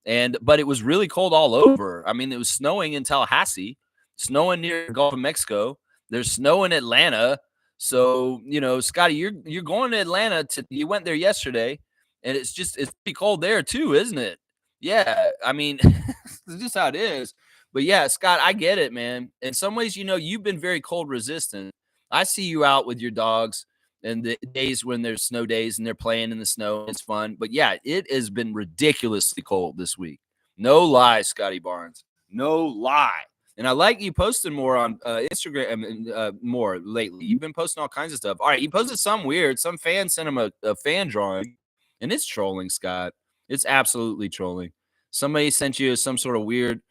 But it was really cold all over. I mean, it was snowing in Tallahassee, snowing near the Gulf of Mexico. There's snow in Atlanta. So, Scotty, you're going to Atlanta. You went there yesterday, and it's pretty cold there too, isn't it? Yeah, I mean, it's just how it is. But yeah, Scott, I get it, man. In some ways, you've been very cold resistant. I see you out with your dogs and the days when there's snow days and they're playing in the snow. It's fun. But yeah, it has been ridiculously cold this week. No lie, Scotty Barnes. No lie. And I like you posting more on Instagram more lately. You've been posting all kinds of stuff. All right, you posted something weird. Some fan sent him a fan drawing, and it's trolling, Scott. It's absolutely trolling. Somebody sent you some sort of weird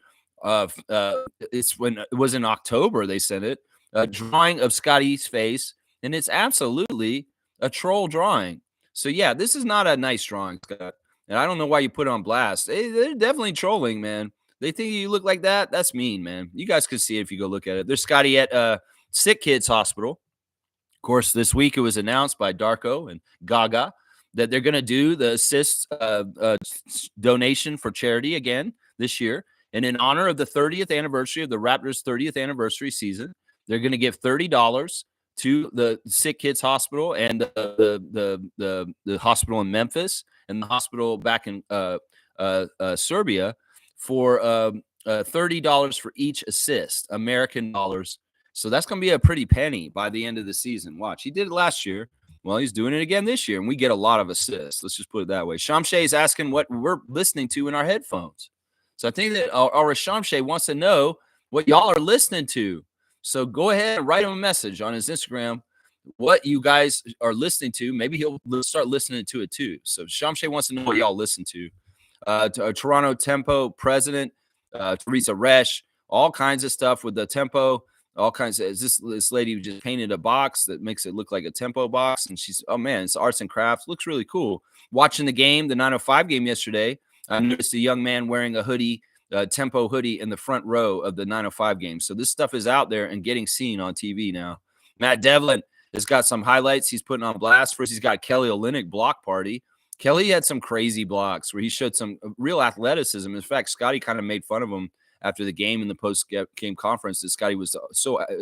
it's when it was in October they sent it, a drawing of Scotty's face, and it's absolutely a troll drawing. So yeah, this is not a nice drawing, Scott. And I don't know why you put it on blast. They're definitely trolling, man. They think you look like that. That's mean, man. You guys can see it if you go look at it. There's Scotty at Sick Kids Hospital. Of course, this week it was announced by Darko and Gaga that they're going to do the assist donation for charity again this year. And in honor of the 30th anniversary of the Raptors' 30th anniversary season, they're going to give $30 to the Sick Kids Hospital and the hospital in Memphis and the hospital back in Serbia for $30 for each assist, American dollars. So that's going to be a pretty penny by the end of the season. Watch, he did it last year. Well, he's doing it again this year, and we get a lot of assists. Let's just put it that way. Shamshay is asking what we're listening to in our headphones. So I think that our Shamshay wants to know what y'all are listening to. So go ahead and write him a message on his Instagram, what you guys are listening to. Maybe he'll start listening to it too. So Shamshay wants to know what y'all listen to. Toronto Tempo president, Teresa Resch, all kinds of stuff with the Tempo. All kinds of this lady who just painted a box that makes it look like a Tempo box, and she's, oh man, it's arts and crafts, looks really cool. Watching the game, the 905 game yesterday, I noticed a young man wearing a hoodie, Tempo hoodie, in the front row of the 905 game. So this stuff is out there and getting seen on TV now. Matt Devlin has got some highlights he's putting on blast. First, he's got Kelly Olynyk block party. Kelly had some crazy blocks where he showed some real athleticism. In fact, Scotty kind of made fun of him after the game in the post-game conference. That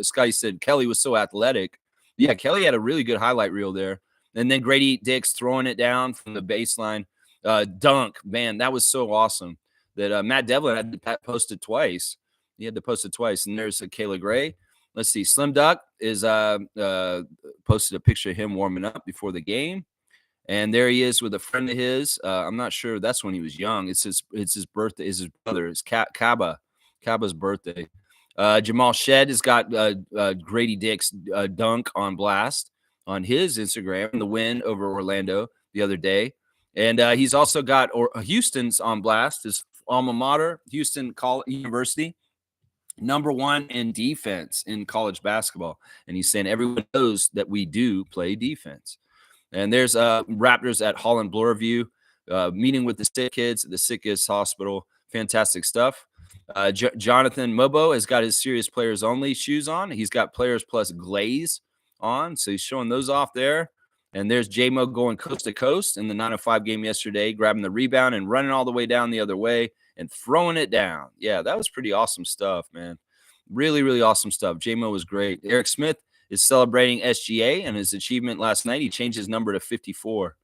Scotty said Kelly was so athletic. Yeah, Kelly had a really good highlight reel there. And then Grady Dix throwing it down from the baseline. Dunk, man, that was so awesome that Matt Devlin had to post it twice. He had to post it twice. And there's Kayla Gray Let's see. Slim Duck is posted a picture of him warming up before the game. And there he is with a friend of his. I'm not sure. That's when he was young. It's his birthday. It's his brother. It's Kaba's birthday. Jamal Shed has got Grady Dick's dunk on blast on his Instagram, the win over Orlando the other day. And he's also got Houston's on blast, his alma mater, Houston University, #1 in defense in college basketball. And he's saying everyone knows that we do play defense. And there's Raptors at Holland Bloorview, meeting with the sick kids at the Sick Kids Hospital. Fantastic stuff. Jonathan Mobo has got his Serious Players Only shoes on. He's got Players Plus Glaze on, so he's showing those off there. And there's J-Mo going coast to coast in the 905 game yesterday, grabbing the rebound and running all the way down the other way and throwing it down. Yeah, that was pretty awesome stuff, man. Really, really awesome stuff. J-Mo was great. Eric Smith is celebrating SGA and his achievement last night. He changed his number to 54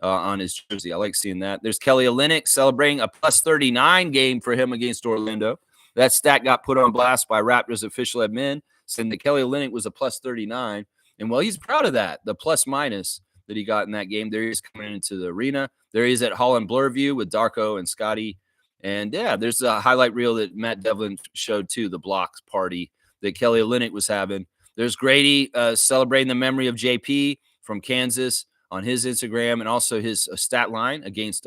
on his jersey. I like seeing that. There's Kelly Olynyk celebrating a +39 game for him against Orlando. That stat got put on blast by Raptors official admin, saying that Kelly Olynyk was a +39. And well, he's proud of that, the plus minus that he got in that game. There he is coming into the arena. There he is at Holland Bloorview with Darko and Scotty. And yeah, there's a highlight reel that Matt Devlin showed too, the blocks party that Kelly Olynyk was having. There's Grady celebrating the memory of JP from Kansas on his Instagram, and also his stat line against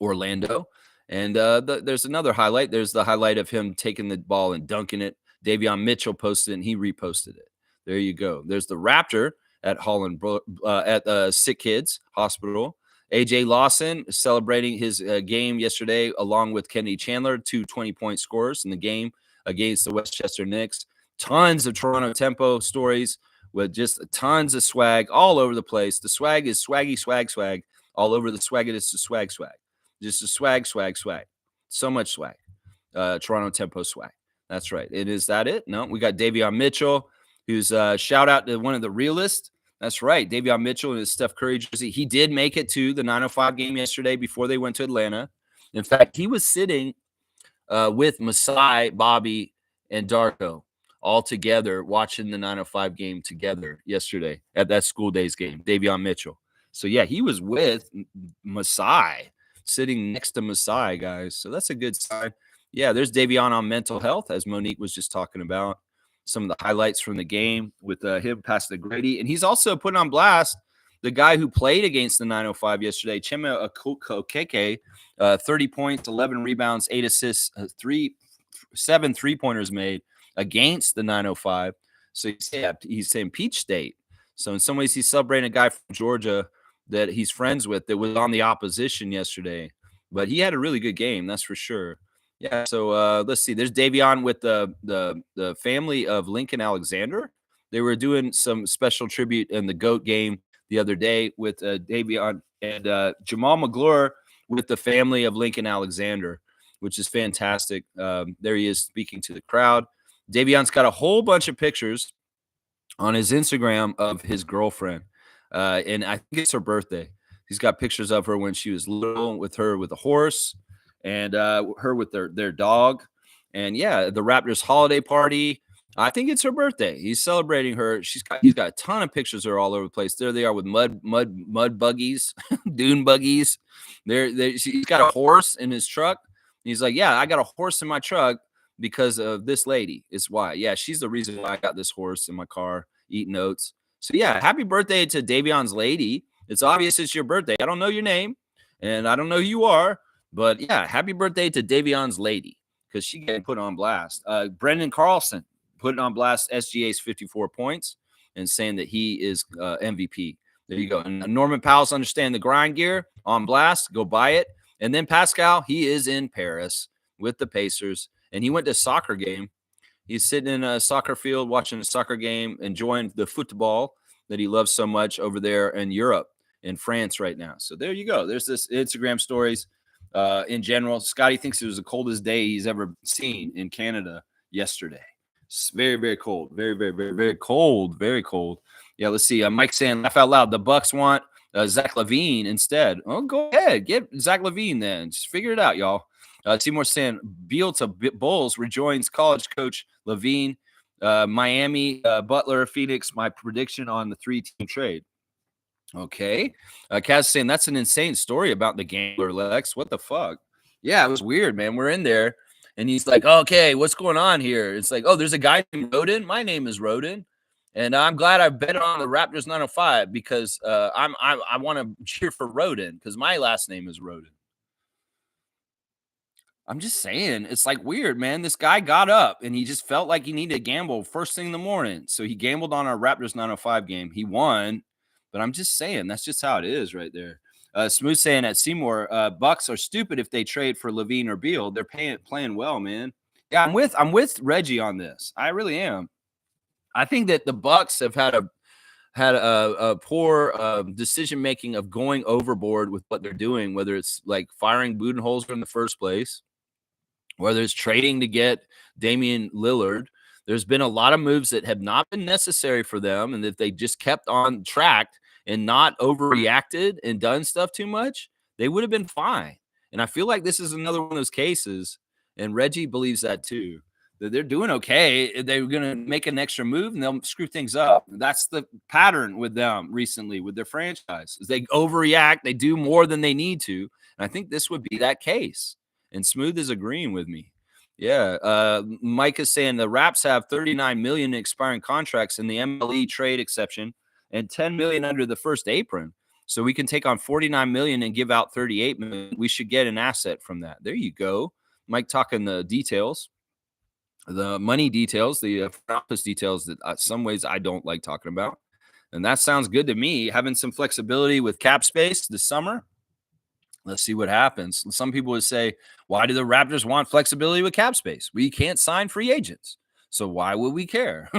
Orlando. And there's another highlight. There's the highlight of him taking the ball and dunking it. Davion Mitchell posted it, and he reposted it. There you go. There's the Raptor at Holland at Sick Kids Hospital. AJ Lawson celebrating his game yesterday along with Kennedy Chandler, 2 20-point scores in the game against the Westchester Knicks. Tons of Toronto Tempo stories with just tons of swag all over the place. The swag is swaggy, swag all over the swag. It is the swag. Just a swag. So much swag. Toronto Tempo swag. That's right. Is that it? No, we got Davion Mitchell, who's shout out to one of the realists. That's right. Davion Mitchell in his Steph Curry jersey. He did make it to the 905 game yesterday before they went to Atlanta. In fact, he was sitting with Masai, Bobby, and Darko all together watching the 905 game together yesterday at that school days game, Davion Mitchell. So, yeah, he was with Masai, sitting next to Masai, guys. So that's a good sign. Yeah, there's Davion on mental health, as Monique was just talking about. Some of the highlights from the game with him past the Grady. And he's also putting on blast the guy who played against the 905 yesterday, Chima Okeke, 30 points, 11 rebounds, 8 assists, 7 3-pointers made against the 905. So he's saying Peach State. So in some ways, he's celebrating a guy from Georgia that he's friends with that was on the opposition yesterday. But he had a really good game, that's for sure. Yeah, so let's see. There's Davion with the family of Lincoln Alexander. They were doing some special tribute in the GOAT game the other day with Davion and Jamal McGlure with the family of Lincoln Alexander, which is fantastic. There he is speaking to the crowd. Davion's got a whole bunch of pictures on his Instagram of his girlfriend, and I think it's her birthday. He's got pictures of her when she was little, with her with a horse, and her with their dog. And yeah, the Raptors holiday party. I think it's her birthday. He's celebrating her. He's got a ton of pictures of her all over the place. There they are with mud buggies, dune buggies. He's got a horse in his truck. He's like, yeah, I got a horse in my truck because of this lady. Is why. Yeah, she's the reason why I got this horse in my car eating oats. So yeah, happy birthday to Davion's lady. It's obvious it's your birthday. I don't know your name, and I don't know who you are. But yeah, happy birthday to Davion's lady, because she getting put on blast. Brendan Carlson putting on blast SGA's 54 points and saying that he is MVP. There you go. And Norman Powell's understand the grind gear on blast. Go buy it. And then Pascal, he is in Paris with the Pacers, and he went to a soccer game. He's sitting in a soccer field watching a soccer game, enjoying the football that he loves so much over there in Europe, in France right now. So there you go. There's this Instagram stories. In general, Scotty thinks it was the coldest day he's ever seen in Canada yesterday. It's very, very cold. Very, very, very, very cold. Very cold. Yeah, let's see. Mike saying, laugh out loud. The Bucks want Zach LaVine instead. Oh, go ahead. Get Zach LaVine then. Just figure it out, y'all. Seymour saying, Beal to Bulls rejoins college coach LaVine. Miami, Butler, Phoenix, my prediction on the 3-team trade. Okay. Kaz saying that's an insane story about the gambler, Lex. What the fuck? Yeah, it was weird, man. We're in there and he's like, okay, what's going on here? It's like, oh, there's a guy named Roden. My name is Roden. And I'm glad I bet on the Raptors 905 because I want to cheer for Roden because my last name is Roden. I'm just saying, it's like weird, man. This guy got up and he just felt like he needed to gamble first thing in the morning. So he gambled on our Raptors 905 game. He won, but I'm just saying that's just how it is right there. Smooth saying at Seymour, Bucks are stupid if they trade for Levine or Beal. They're playing well, man. Yeah, I'm with Reggie on this. I really am. I think that the Bucks have had a poor decision making of going overboard with what they're doing, whether it's like firing Budenholzer in the first place, whether it's trading to get Damian Lillard. There's been a lot of moves that have not been necessary for them, and if they just kept on track and not overreacted and done stuff too much, they would have been fine. And I feel like this is another one of those cases, and Reggie believes that too, that they're doing okay. They're going to make an extra move, and they'll screw things up. That's the pattern with them recently with their franchise. Is they overreact, they do more than they need to, and I think this would be that case. And Smooth is agreeing with me. Yeah. Mike is saying the Raps have 39 million in expiring contracts in the MLE trade exception and 10 million under the first apron. So we can take on 49 million and give out 38 million. We should get an asset from that. There you go. Mike talking the details, the money details, the office details that some ways I don't like talking about. And that sounds good to me. Having some flexibility with cap space this summer. Let's see what happens. Some people would say, why do the Raptors want flexibility with cap space? We can't sign free agents. So why would we care?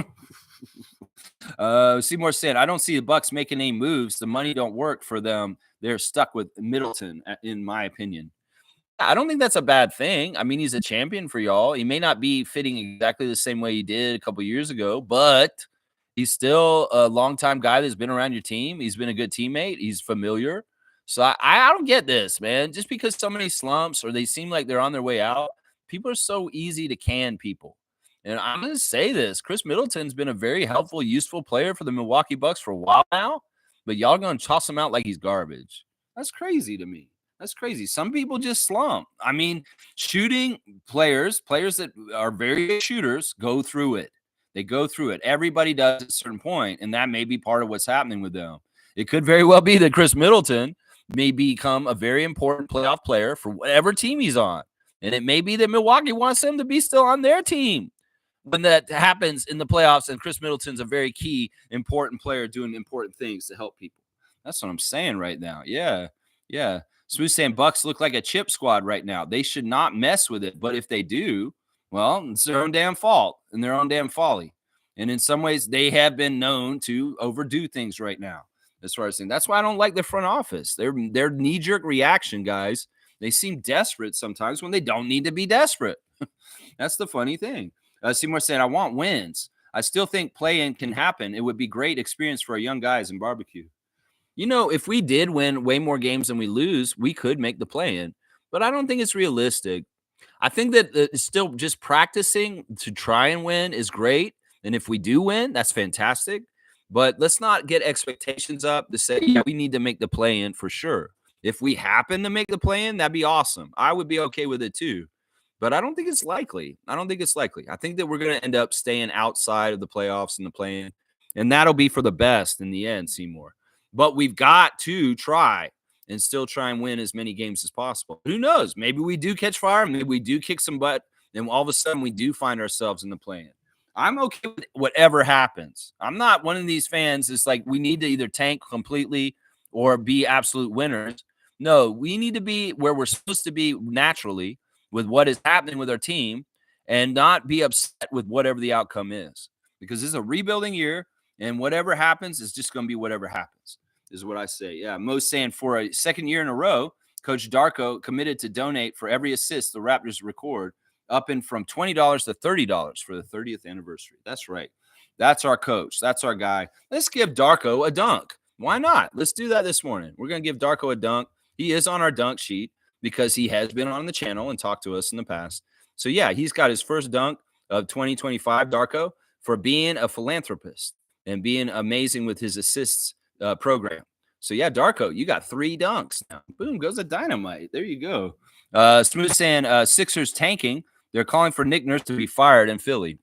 Seymour said, I don't see the Bucks making any moves. The money don't work for them. They're stuck with Middleton, in my opinion. I don't think that's a bad thing. I mean, he's a champion for y'all. He may not be fitting exactly the same way he did a couple years ago, but he's still a longtime guy that's been around your team. He's been a good teammate. He's familiar. So I don't get this, man. Just because somebody slumps or they seem like they're on their way out, people are so easy to can people. And I'm going to say this. Chris Middleton's been a very helpful, useful player for the Milwaukee Bucks for a while now, but y'all going to toss him out like he's garbage. That's crazy to me. That's crazy. Some people just slump. I mean, shooting players that are very good shooters go through it. They go through it. Everybody does at a certain point, and that may be part of what's happening with them. It could very well be that Chris Middleton may become a very important playoff player for whatever team he's on. And it may be that Milwaukee wants him to be still on their team when that happens in the playoffs, and Chris Middleton's a very key, important player doing important things to help people. That's what I'm saying right now. Yeah. Smooth saying Bucks look like a chip squad right now. They should not mess with it. But if they do, well, it's their own damn fault and their own damn folly. And in some ways, they have been known to overdo things right now. As far as things, that's why I don't like the front office. Their knee-jerk reaction, guys. They seem desperate sometimes when they don't need to be desperate. That's the funny thing. Seymour said, I want wins. I still think play-in can happen. It would be great experience for our young guys in barbecue. You know, if we did win way more games than we lose, we could make the play-in. But I don't think it's realistic. I think that still just practicing to try and win is great. And if we do win, that's fantastic. But let's not get expectations up to say, yeah, we need to make the play-in for sure. If we happen to make the play-in, that'd be awesome. I would be okay with it too. But I don't think it's likely. I think that we're going to end up staying outside of the playoffs and the play-in. And that'll be for the best in the end, Seymour. But we've got to try and still try and win as many games as possible. Who knows? Maybe we do catch fire. Maybe we do kick some butt. And all of a sudden, we do find ourselves in the play-in. I'm okay with whatever happens. I'm not one of these fans that's like, we need to either tank completely or be absolute winners. No, we need to be where we're supposed to be naturally with what is happening with our team and not be upset with whatever the outcome is. Because this is a rebuilding year, and whatever happens is just going to be whatever happens, is what I say. Yeah, Mo's saying for a second year in a row, Coach Darko committed to donate for every assist the Raptors record, up in from $20 to $30 for the 30th anniversary. That's right. That's our coach. That's our guy. Let's give Darko a dunk. Why not? Let's do that this morning. We're going to give Darko a dunk. He is on our dunk sheet because he has been on the channel and talked to us in the past. So, yeah, he's got his first dunk of 2025, Darko. for being a philanthropist and being amazing with his assists program. So yeah, Darko, you got 3 dunks now. Boom, goes a dynamite. There you go. Smooth saying Sixers tanking. They're calling for Nick Nurse to be fired in Philly.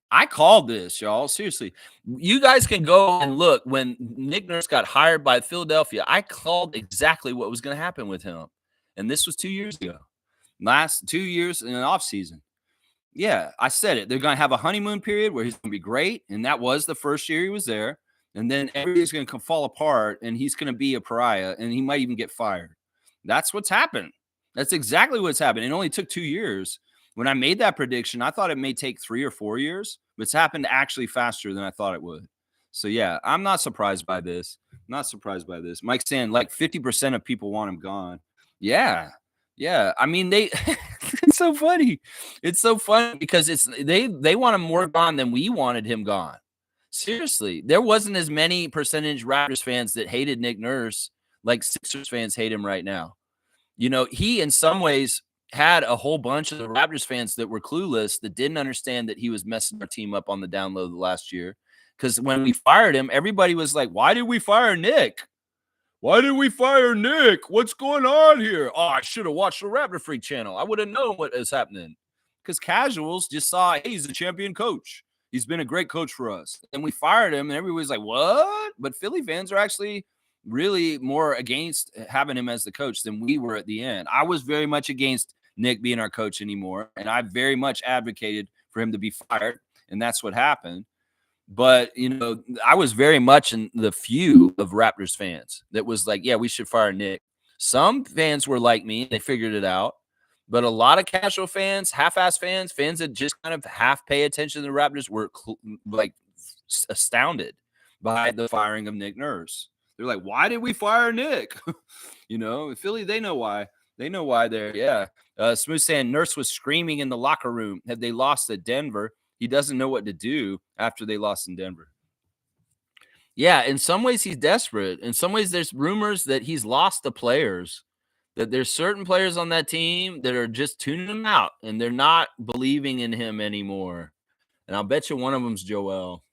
I called this, y'all. Seriously. You guys can go and look. When Nick Nurse got hired by Philadelphia, I called exactly what was going to happen with him. And this was 2 years ago. Last 2 years in an offseason. Yeah, I said it. They're going to have a honeymoon period where he's going to be great. And that was the first year he was there. And then everything's going to fall apart and he's going to be a pariah and he might even get fired. That's what's happened. That's exactly what's happened. It only took 2 years. When I made that prediction, I thought it may take 3 or 4 years, but it's happened actually faster than I thought it would. So, yeah, I'm not surprised by this. Not surprised by this. Mike's saying like 50% of people want him gone. Yeah. Yeah. I mean, it's so funny. It's so funny because they want him more gone than we wanted him gone. Seriously, there wasn't as many percentage Raptors fans that hated Nick Nurse like Sixers fans hate him right now. You know, he in some ways had a whole bunch of the Raptors fans that were clueless, that didn't understand that he was messing our team up on the down low the last year. Because when we fired him, everybody was like, why did we fire Nick? Why did we fire Nick? What's going on here? Oh, I should have watched the Raptor Freak channel. I would have known what is happening. Because casuals just saw, hey, he's a champion coach. He's been a great coach for us. And we fired him, and everybody's like, what? But Philly fans are actually really more against having him as the coach than we were at the end. I was very much against Nick being our coach anymore, and I very much advocated for him to be fired, and that's what happened. But, you know, I was very much in the few of Raptors fans that was like, yeah, we should fire Nick. Some fans were like me. They figured it out. But a lot of casual fans, half-ass fans, fans that just kind of half pay attention to the Raptors were like astounded by the firing of Nick Nurse. They're like, why did we fire Nick? You know, in Philly, they know why. They know why they're, yeah. Smooth saying Nurse was screaming in the locker room. Had they lost at Denver, he doesn't know what to do after they lost in Denver. Yeah, in some ways he's desperate. In some ways there's rumors that he's lost the players, that there's certain players on that team that are just tuning him out and they're not believing in him anymore. And I'll bet you one of them's Joel.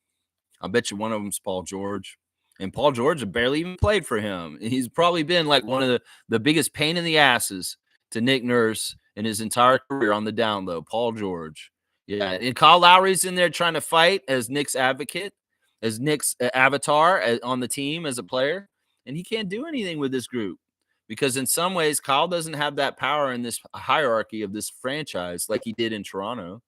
I'll bet you one of them's Paul George. And Paul George barely even played for him. He's probably been like one of the biggest pain in the asses to Nick Nurse in his entire career on the down low, Paul George. Yeah, and Kyle Lowry's in there trying to fight as Nick's advocate, as Nick's avatar on the team as a player, and he can't do anything with this group because in some ways Kyle doesn't have that power in this hierarchy of this franchise like he did in Toronto.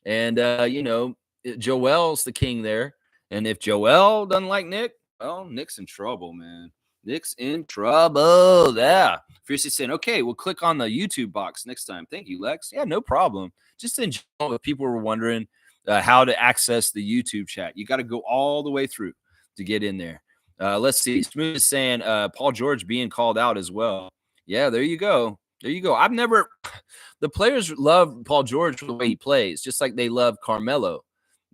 And, you know, Joel's the king there, and if Joel doesn't like Nick, well, Nick's in trouble, man. Nick's in trouble. Yeah. Fiercely saying, okay, we'll click on the YouTube box next time. Thank you, Lex. Yeah, no problem. Just in general, if people were wondering how to access the YouTube chat, you got to go all the way through to get in there. Let's see. Smooth is saying Paul George being called out as well. Yeah, there you go. There you go. The players love Paul George for the way he plays, just like they love Carmelo.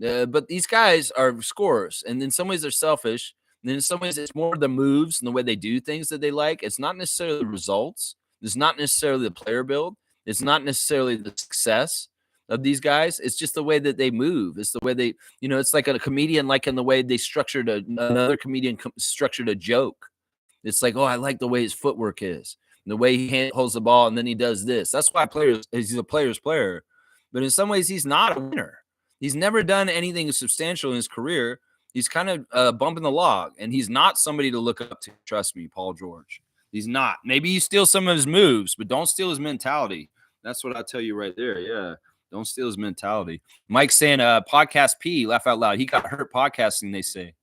But these guys are scorers, and in some ways they're selfish. And in some ways, it's more the moves and the way they do things that they like. It's not necessarily the results. It's not necessarily the player build. It's not necessarily the success of these guys. It's just the way that they move. It's the way they, you know, it's like a comedian, like in the way they structured another comedian structured a joke. It's like, oh, I like the way his footwork is, and the way he holds the ball, and then he does this. That's why he's a player's player. But in some ways, he's not a winner. He's never done anything substantial in his career. He's kind of bumping the log, and he's not somebody to look up to. Trust me, Paul George. He's not. Maybe you steal some of his moves, but don't steal his mentality. That's what I tell you right there. Yeah, don't steal his mentality. Mike's saying, podcast P, laugh out loud. He got hurt podcasting, they say.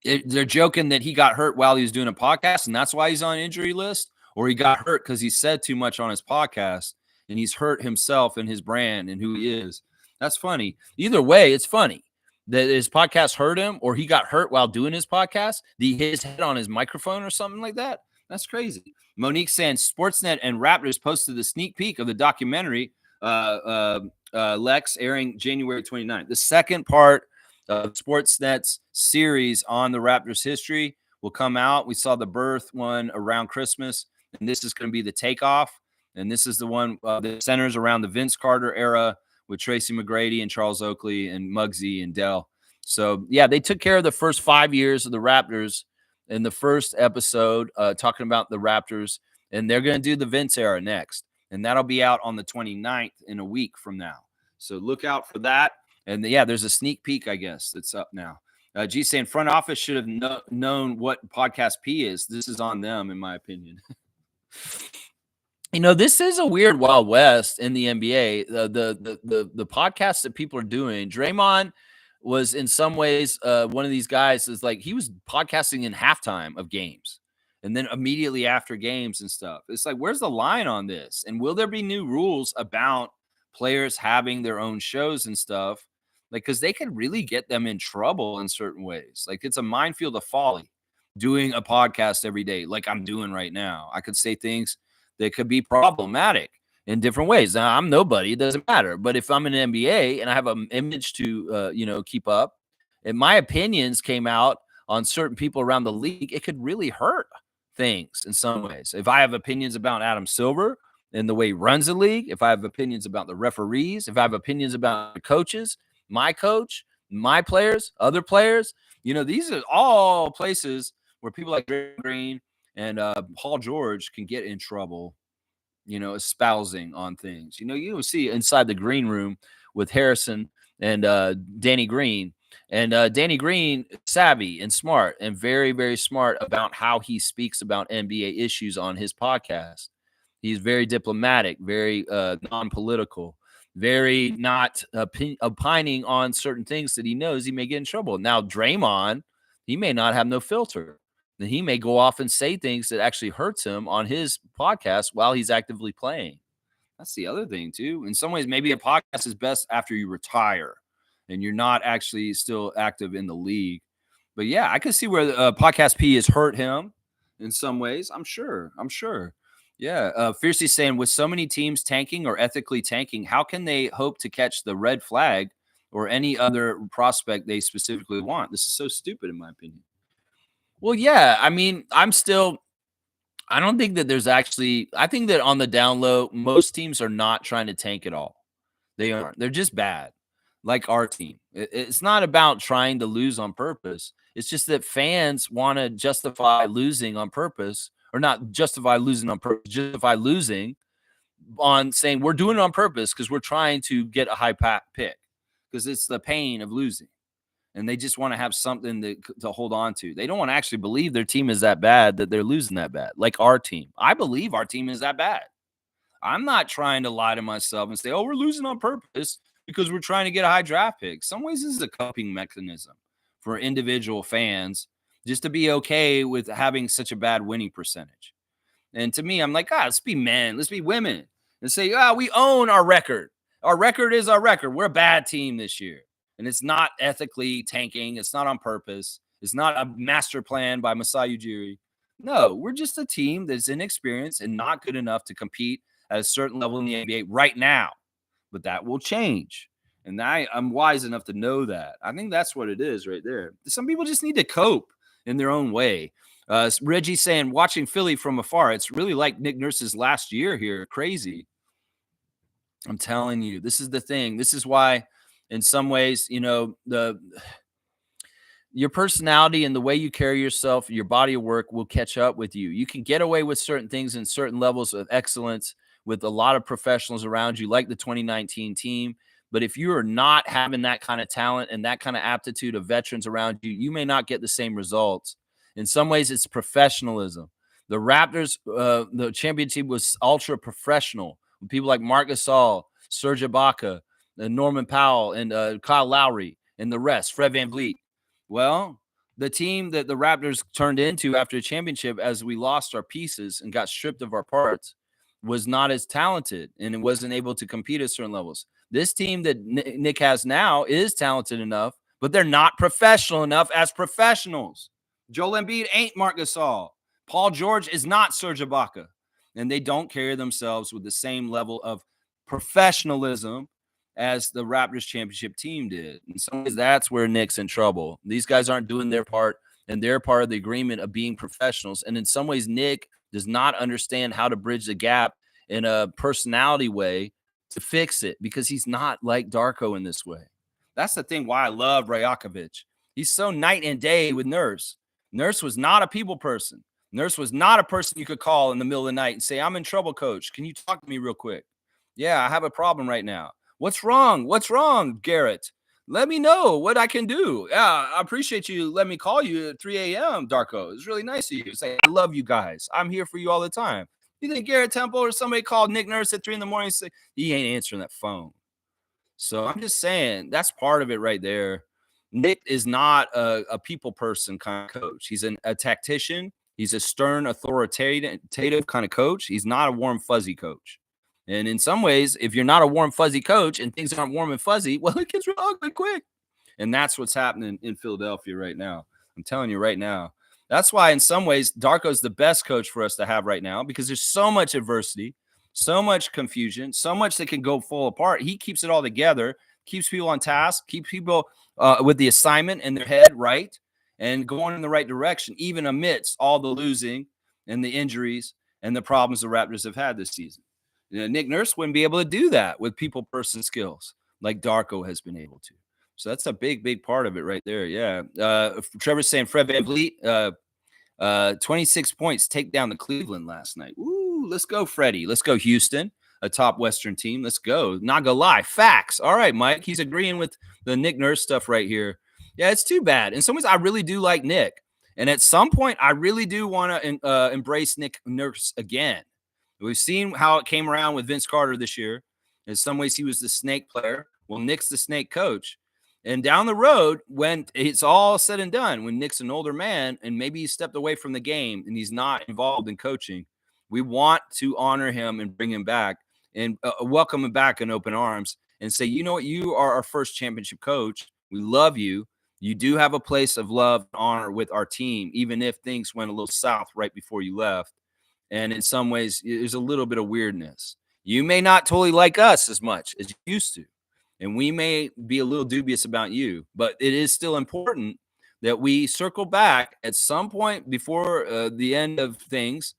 They're joking that he got hurt while he was doing a podcast, and that's why he's on injury list, or he got hurt because he said too much on his podcast, and he's hurt himself and his brand and who he is. That's funny. Either way, it's funny that his podcast hurt him, or he got hurt while doing his podcast. Did he hit his head on his microphone or something like that? That's crazy. Monique saying Sportsnet and Raptors posted the sneak peek of the documentary Lex airing January 29th. The second part of Sportsnet's series on the Raptors history will come out. We saw the birth one around Christmas, and this is going to be the takeoff. And this is the one that centers around the Vince Carter era with Tracy McGrady and Charles Oakley and Muggsy and Dell. So, yeah, they took care of the first 5 years of the Raptors in the first episode, talking about the Raptors, and they're going to do the Vince era next. And that'll be out on the 29th in a week from now. So look out for that. And yeah, there's a sneak peek, I guess, that's up now. G saying front office should have known what Podcast P is. This is on them, in my opinion. This is a weird Wild West in the NBA. The podcasts that people are doing. Draymond was in some ways one of these guys is like he was podcasting in halftime of games and then immediately after games and stuff. It's like, where's the line on this? And will there be new rules about players having their own shows and stuff? Like, because they could really get them in trouble in certain ways. Like, it's a minefield of folly doing a podcast every day, like I'm doing right now. I could say things that could be problematic in different ways. Now, I'm nobody, it doesn't matter. But if I'm in an NBA and I have an image to, keep up, and my opinions came out on certain people around the league, it could really hurt things in some ways. If I have opinions about Adam Silver and the way he runs the league, if I have opinions about the referees, if I have opinions about the coaches, my coach, my players, other players, these are all places where people like Draymond Green and Paul George can get in trouble, espousing on things. You will see inside the green room with Harrison and Danny Green. And Danny Green, savvy and smart and very, very smart about how he speaks about NBA issues on his podcast. He's very diplomatic, very non-political, very not opining on certain things that he knows he may get in trouble. Now, Draymond, he may not have no filter. Then he may go off and say things that actually hurts him on his podcast while he's actively playing. That's the other thing, too. In some ways, maybe a podcast is best after you retire and you're not actually still active in the league. But yeah, I could see where Podcast P has hurt him in some ways. I'm sure. Yeah. Fiercely saying, with so many teams tanking or ethically tanking, how can they hope to catch the red flag or any other prospect they specifically want? This is so stupid, in my opinion. Well, yeah. I mean, I don't think that there's actually, I think that on the down low, most teams are not trying to tank at all. They aren't. They're just bad. Like our team. It's not about trying to lose on purpose. It's just that fans want to justify losing on purpose, or not justify losing on purpose, justify losing on saying we're doing it on purpose because we're trying to get a high pick because it's the pain of losing. And they just want to have something to hold on to. They don't want to actually believe their team is that bad, that they're losing that bad. Like our team. I believe our team is that bad. I'm not trying to lie to myself and say, oh, we're losing on purpose because we're trying to get a high draft pick. Some ways this is a coping mechanism for individual fans just to be okay with having such a bad winning percentage. And to me, I'm like, let's be men, let's be women and say, we own our record. Our record is our record. We're a bad team this year. And it's not ethically tanking. It's not on purpose. It's not a master plan by Masai Ujiri. No, we're just a team that's inexperienced and not good enough to compete at a certain level in the NBA right now. But that will change. And I'm wise enough to know that. I think that's what it is right there. Some people just need to cope in their own way. Reggie saying, watching Philly from afar, it's really like Nick Nurse's last year here. Crazy. I'm telling you, this is the thing. This is why, in some ways, your personality and the way you carry yourself, your body of work will catch up with you. You can get away with certain things in certain levels of excellence with a lot of professionals around you, like the 2019 team. But if you are not having that kind of talent and that kind of aptitude of veterans around you, you may not get the same results. In some ways, it's professionalism. The Raptors, the championship was ultra professional. People like Marc Gasol, Serge Ibaka, and Norman Powell, and Kyle Lowry, and the rest, Fred VanVleet. Well, the team that the Raptors turned into after the championship, as we lost our pieces and got stripped of our parts, was not as talented and it wasn't able to compete at certain levels. This team that Nick has now is talented enough, but they're not professional enough as professionals. Joel Embiid ain't Marc Gasol. Paul George is not Serge Ibaka. And they don't carry themselves with the same level of professionalism as the Raptors championship team did. In some ways, that's where Nick's in trouble. These guys aren't doing their part, and they're part of the agreement of being professionals. And in some ways, Nick does not understand how to bridge the gap in a personality way to fix it because he's not like Darko in this way. That's the thing why I love Rajakovic. He's so night and day with Nurse. Nurse was not a people person. Nurse was not a person you could call in the middle of the night and say, I'm in trouble, coach. Can you talk to me real quick? Yeah, I have a problem right now. What's wrong? What's wrong, Garrett? Let me know what I can do. Yeah, I appreciate you. Let me call you at 3 a.m., Darko. It's really nice of you. It's like, I love you guys. I'm here for you all the time. You think Garrett Temple or somebody called Nick Nurse at 3 in the morning and say, he ain't answering that phone. So I'm just saying that's part of it right there. Nick is not a people person kind of coach. He's a tactician. He's a stern, authoritative kind of coach. He's not a warm, fuzzy coach. And in some ways, if you're not a warm, fuzzy coach and things aren't warm and fuzzy, well, it gets real ugly quick. And that's what's happening in Philadelphia right now. I'm telling you right now. That's why in some ways, Darko's the best coach for us to have right now because there's so much adversity, so much confusion, so much that can go fall apart. He keeps it all together, keeps people on task, keeps people with the assignment in their head right and going in the right direction, even amidst all the losing and the injuries and the problems the Raptors have had this season. Nick Nurse wouldn't be able to do that with people person skills like Darko has been able to. So that's a big, big part of it right there. Yeah. Trevor's saying Fred VanVleet, 26 points, take down the Cleveland last night. Ooh, let's go, Freddie. Let's go, Houston, a top Western team. Let's go. Not gonna lie. Facts. All right, Mike. He's agreeing with the Nick Nurse stuff right here. Yeah, it's too bad. In some ways, I really do like Nick. And at some point, I really do want to embrace Nick Nurse again. We've seen how it came around with Vince Carter this year. In some ways, he was the snake player. Well, Nick's the snake coach. And down the road, when it's all said and done, when Nick's an older man and maybe he stepped away from the game and he's not involved in coaching, we want to honor him and bring him back and welcome him back in open arms and say, you know what, you are our first championship coach. We love you. You do have a place of love and honor with our team, even if things went a little south right before you left. And in some ways, there's a little bit of weirdness. You may not totally like us as much as you used to. And we may be a little dubious about you, but it is still important that we circle back at some point before the end of things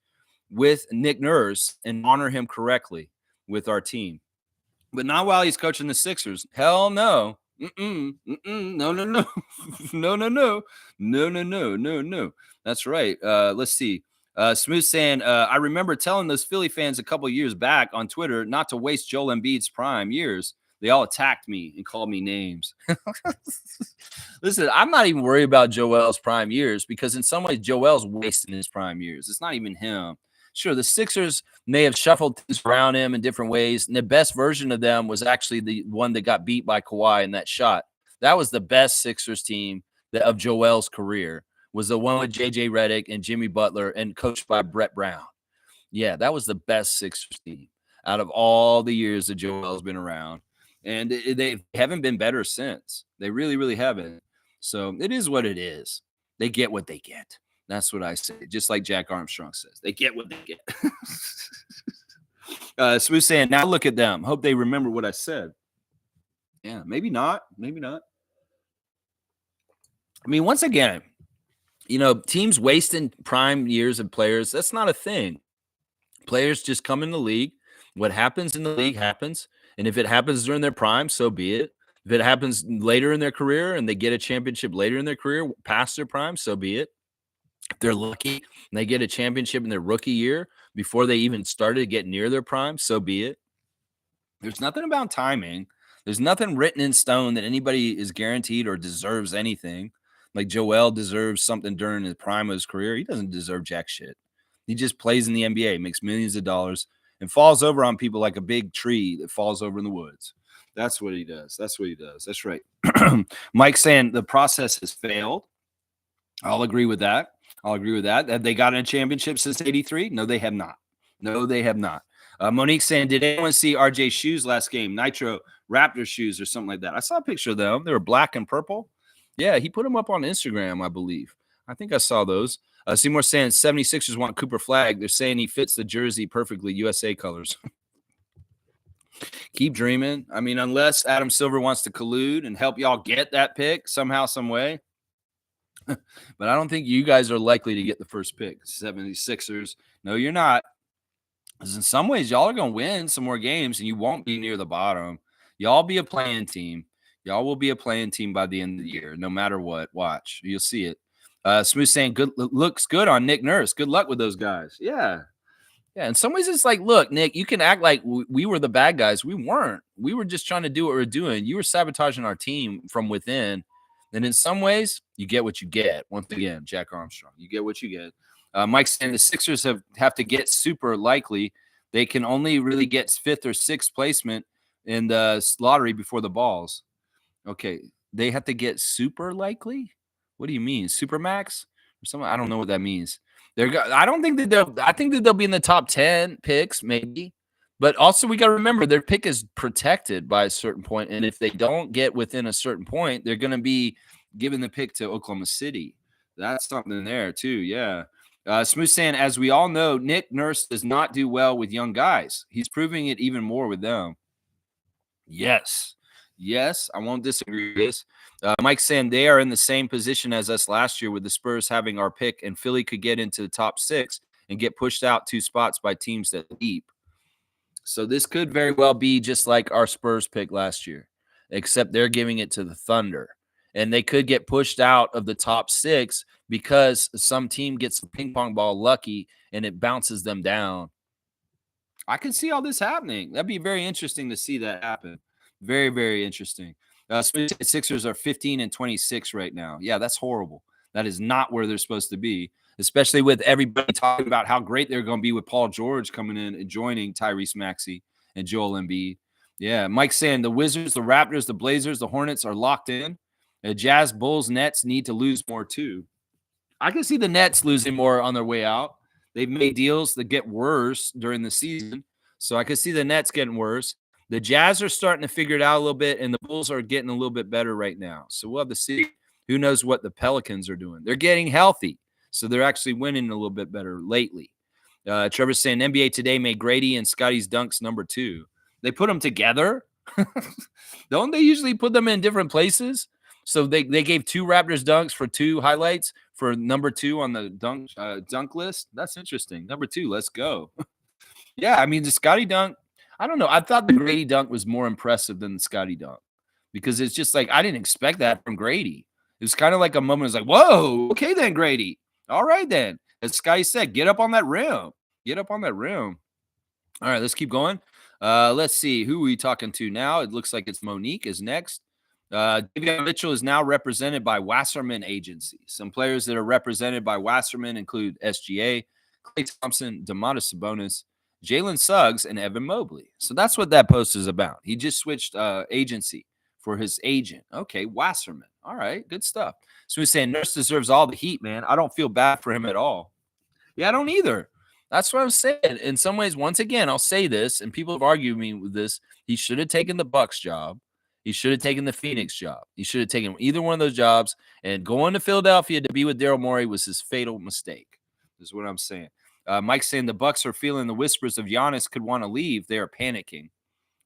with Nick Nurse and honor him correctly with our team. But not while he's coaching the Sixers. Hell no. No. No. That's right. Let's see. Smooth saying, I remember telling those Philly fans a couple years back on Twitter not to waste Joel Embiid's prime years. They all attacked me and called me names. Listen, I'm not even worried about Joel's prime years because in some ways, Joel's wasting his prime years. It's not even him. Sure, the Sixers may have shuffled things around him in different ways, and the best version of them was actually the one that got beat by Kawhi in that shot. That was the best Sixers team of Joel's career, was the one with J.J. Redick and Jimmy Butler and coached by Brett Brown. Yeah, that was the best Sixers team out of all the years that Joel's been around. And they haven't been better since. They really, really haven't. So it is what it is. They get what they get. That's what I say. Just like Jack Armstrong says. They get what they get. Smooth saying, now look at them. Hope they remember what I said. Yeah, maybe not. Maybe not. I mean, once again, you know, teams wasting prime years of players, that's not a thing. Players just come in the league. What happens in the league happens. And if it happens during their prime, so be it. If it happens later in their career and they get a championship later in their career, past their prime, so be it. If they're lucky and they get a championship in their rookie year before they even started to get near their prime, so be it. There's nothing about timing. There's nothing written in stone that anybody is guaranteed or deserves anything. Like Joel deserves something during the prime of his career. He doesn't deserve jack shit. He just plays in the NBA, makes millions of dollars, and falls over on people like a big tree that falls over in the woods. That's what he does. That's what he does. That's right. Mike saying the process has failed. I'll agree with that. Have they gotten a championship since 83? No, they have not. Monique saying, did anyone see RJ's shoes last game? Nitro Raptor shoes or something like that. I saw a picture of them. They were black and purple. Yeah, he put them up on Instagram, I believe. I think I saw those. Seymour saying 76ers want Cooper Flag. They're saying he fits the jersey perfectly, USA colors. Keep dreaming. I mean, unless Adam Silver wants to collude and help y'all get that pick somehow, some way. But I don't think you guys are likely to get the first pick. 76ers. No, you're not. Because in some ways, y'all are going to win some more games and you won't be near the bottom. Y'all be a playing team. Y'all will be a playing team by the end of the year, no matter what. Watch. You'll see it. Smooth saying, good looks good on Nick Nurse. Good luck with those guys. Yeah. Yeah, in some ways, it's like, look, Nick, you can act like we were the bad guys. We weren't. We were just trying to do what we're doing. You were sabotaging our team from within. And in some ways, you get what you get. Once again, Jack Armstrong, you get what you get. Mike saying the Sixers have to get super likely. They can only really get 5th or 6th placement in the lottery before the balls. Okay, they have to get super likely? What do you mean? Supermax? Or something? I don't know what that means. I don't think that I think that they'll be in the top 10 picks, maybe. But also we got to remember their pick is protected by a certain point. And if they don't get within a certain point, they're going to be giving the pick to Oklahoma City. That's something there too. Yeah. Smooth saying, as we all know, Nick Nurse does not do well with young guys. He's proving it even more with them. Yes. Yes, I won't disagree with this. Mike saying they are in the same position as us last year with the Spurs having our pick, and Philly could get into the top 6 and get pushed out 2 spots by teams that deep. So this could very well be just like our Spurs pick last year, except they're giving it to the Thunder. And they could get pushed out of the top 6 because some team gets a ping pong ball lucky and it bounces them down. I can see all this happening. That'd be very interesting to see that happen. Very, very interesting. Sixers are 15 and 26 right now. Yeah, that's horrible. That is not where they're supposed to be, especially with everybody talking about how great they're going to be with Paul George coming in and joining Tyrese Maxey and Joel Embiid. Yeah, Mike saying the Wizards, the Raptors, the Blazers, the Hornets are locked in. The Jazz, Bulls, Nets need to lose more too. I can see the Nets losing more on their way out. They've made deals that get worse during the season. So I could see the Nets getting worse. The Jazz are starting to figure it out a little bit, and the Bulls are getting a little bit better right now. So we'll have to see. Who knows what the Pelicans are doing? They're getting healthy, so they're actually winning a little bit better lately. Trevor's saying NBA Today made Grady and Scotty's dunks number 2. They put them together? Don't they usually put them in different places? So they gave 2 Raptors dunks for 2 highlights for number 2 on the dunk list. That's interesting. Number 2, let's go. Yeah, I mean, the Scotty dunk, I don't know. I thought the Grady dunk was more impressive than the Scotty dunk because it's just like I didn't expect that from Grady. It was kind of like a moment. It was like, whoa, okay then, Grady. All right then. As Scotty said, get up on that rim. Get up on that rim. All right, let's keep going. Let's see. Who are we talking to now? It looks like it's Monique is next. Davion Mitchell is now represented by Wasserman Agency. Some players that are represented by Wasserman include SGA, Klay Thompson, Domantas Sabonis, Jalen Suggs, and Evan Mobley. So that's what that post is about. He just switched agency for his agent. Okay, Wasserman. All right, good stuff. So he's saying Nurse deserves all the heat, man. I don't feel bad for him at all. Yeah, I don't either. That's what I'm saying. In some ways, once again, I'll say this, and people have argued me with this. He should have taken the Bucks job. He should have taken the Phoenix job. He should have taken either one of those jobs. And going to Philadelphia to be with Daryl Morey was his fatal mistake. Is what I'm saying. Mike's saying the Bucks are feeling the whispers of Giannis could want to leave. They are panicking.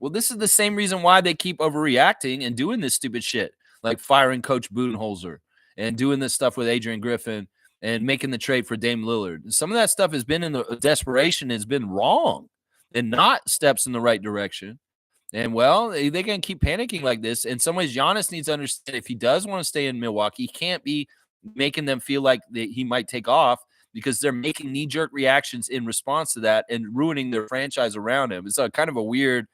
Well, this is the same reason why they keep overreacting and doing this stupid shit, like firing Coach Budenholzer and doing this stuff with Adrian Griffin and making the trade for Dame Lillard. Some of that stuff has been in the desperation, has been wrong and not steps in the right direction. And, well, they can keep panicking like this. In some ways, Giannis needs to understand if he does want to stay in Milwaukee, he can't be making them feel like he might take off because they're making knee-jerk reactions in response to that and ruining their franchise around him. It's a kind of a weird,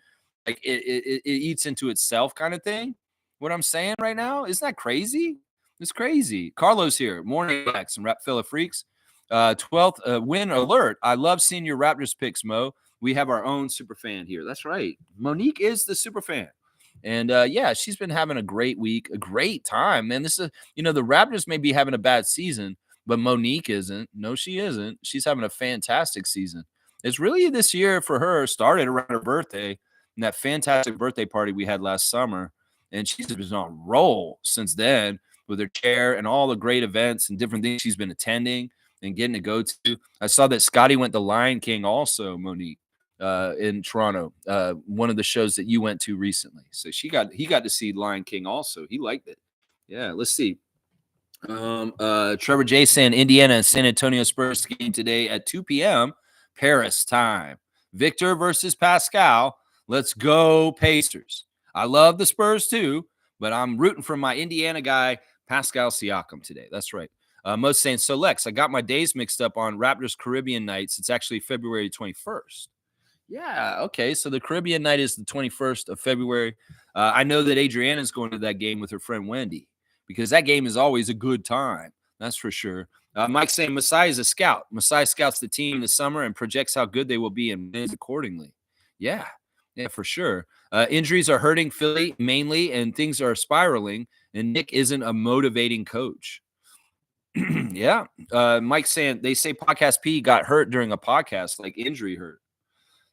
like, it eats into itself kind of thing. What I'm saying right now, isn't that crazy? It's crazy. Carlos here, Morning X and Rap Fella Freaks. 12th win alert. I love seeing your Raptors picks, Mo. We have our own super fan here. That's right. Monique is the super fan. And yeah, she's been having a great week, a great time. Man, this is, the Raptors may be having a bad season, but Monique isn't. No, she isn't. She's having a fantastic season. It's really this year for her started around her birthday and that fantastic birthday party we had last summer. And she's been on a roll since then with her chair and all the great events and different things she's been attending and getting to go to. I saw that Scotty went to Lion King also, Monique. In Toronto, one of the shows that you went to recently. So he got to see Lion King also. He liked it. Yeah, let's see. Trevor J saying Indiana and San Antonio Spurs game today at 2 p.m. Paris time. Victor versus Pascal. Let's go Pacers. I love the Spurs too, but I'm rooting for my Indiana guy, Pascal Siakam today. That's right. Most saying, so Lex, I got my days mixed up on Raptors Caribbean nights. It's actually February 21st. Yeah, okay. So the Caribbean night is the 21st of February. I know that Adriana's going to that game with her friend Wendy because that game is always a good time. That's for sure. Mike's saying Masai is a scout. Masai scouts the team in the summer and projects how good they will be and wins accordingly. Yeah, for sure. Injuries are hurting Philly mainly, and things are spiraling, and Nick isn't a motivating coach. Yeah. Mike's saying they say Podcast P got hurt during a podcast, like injury hurt.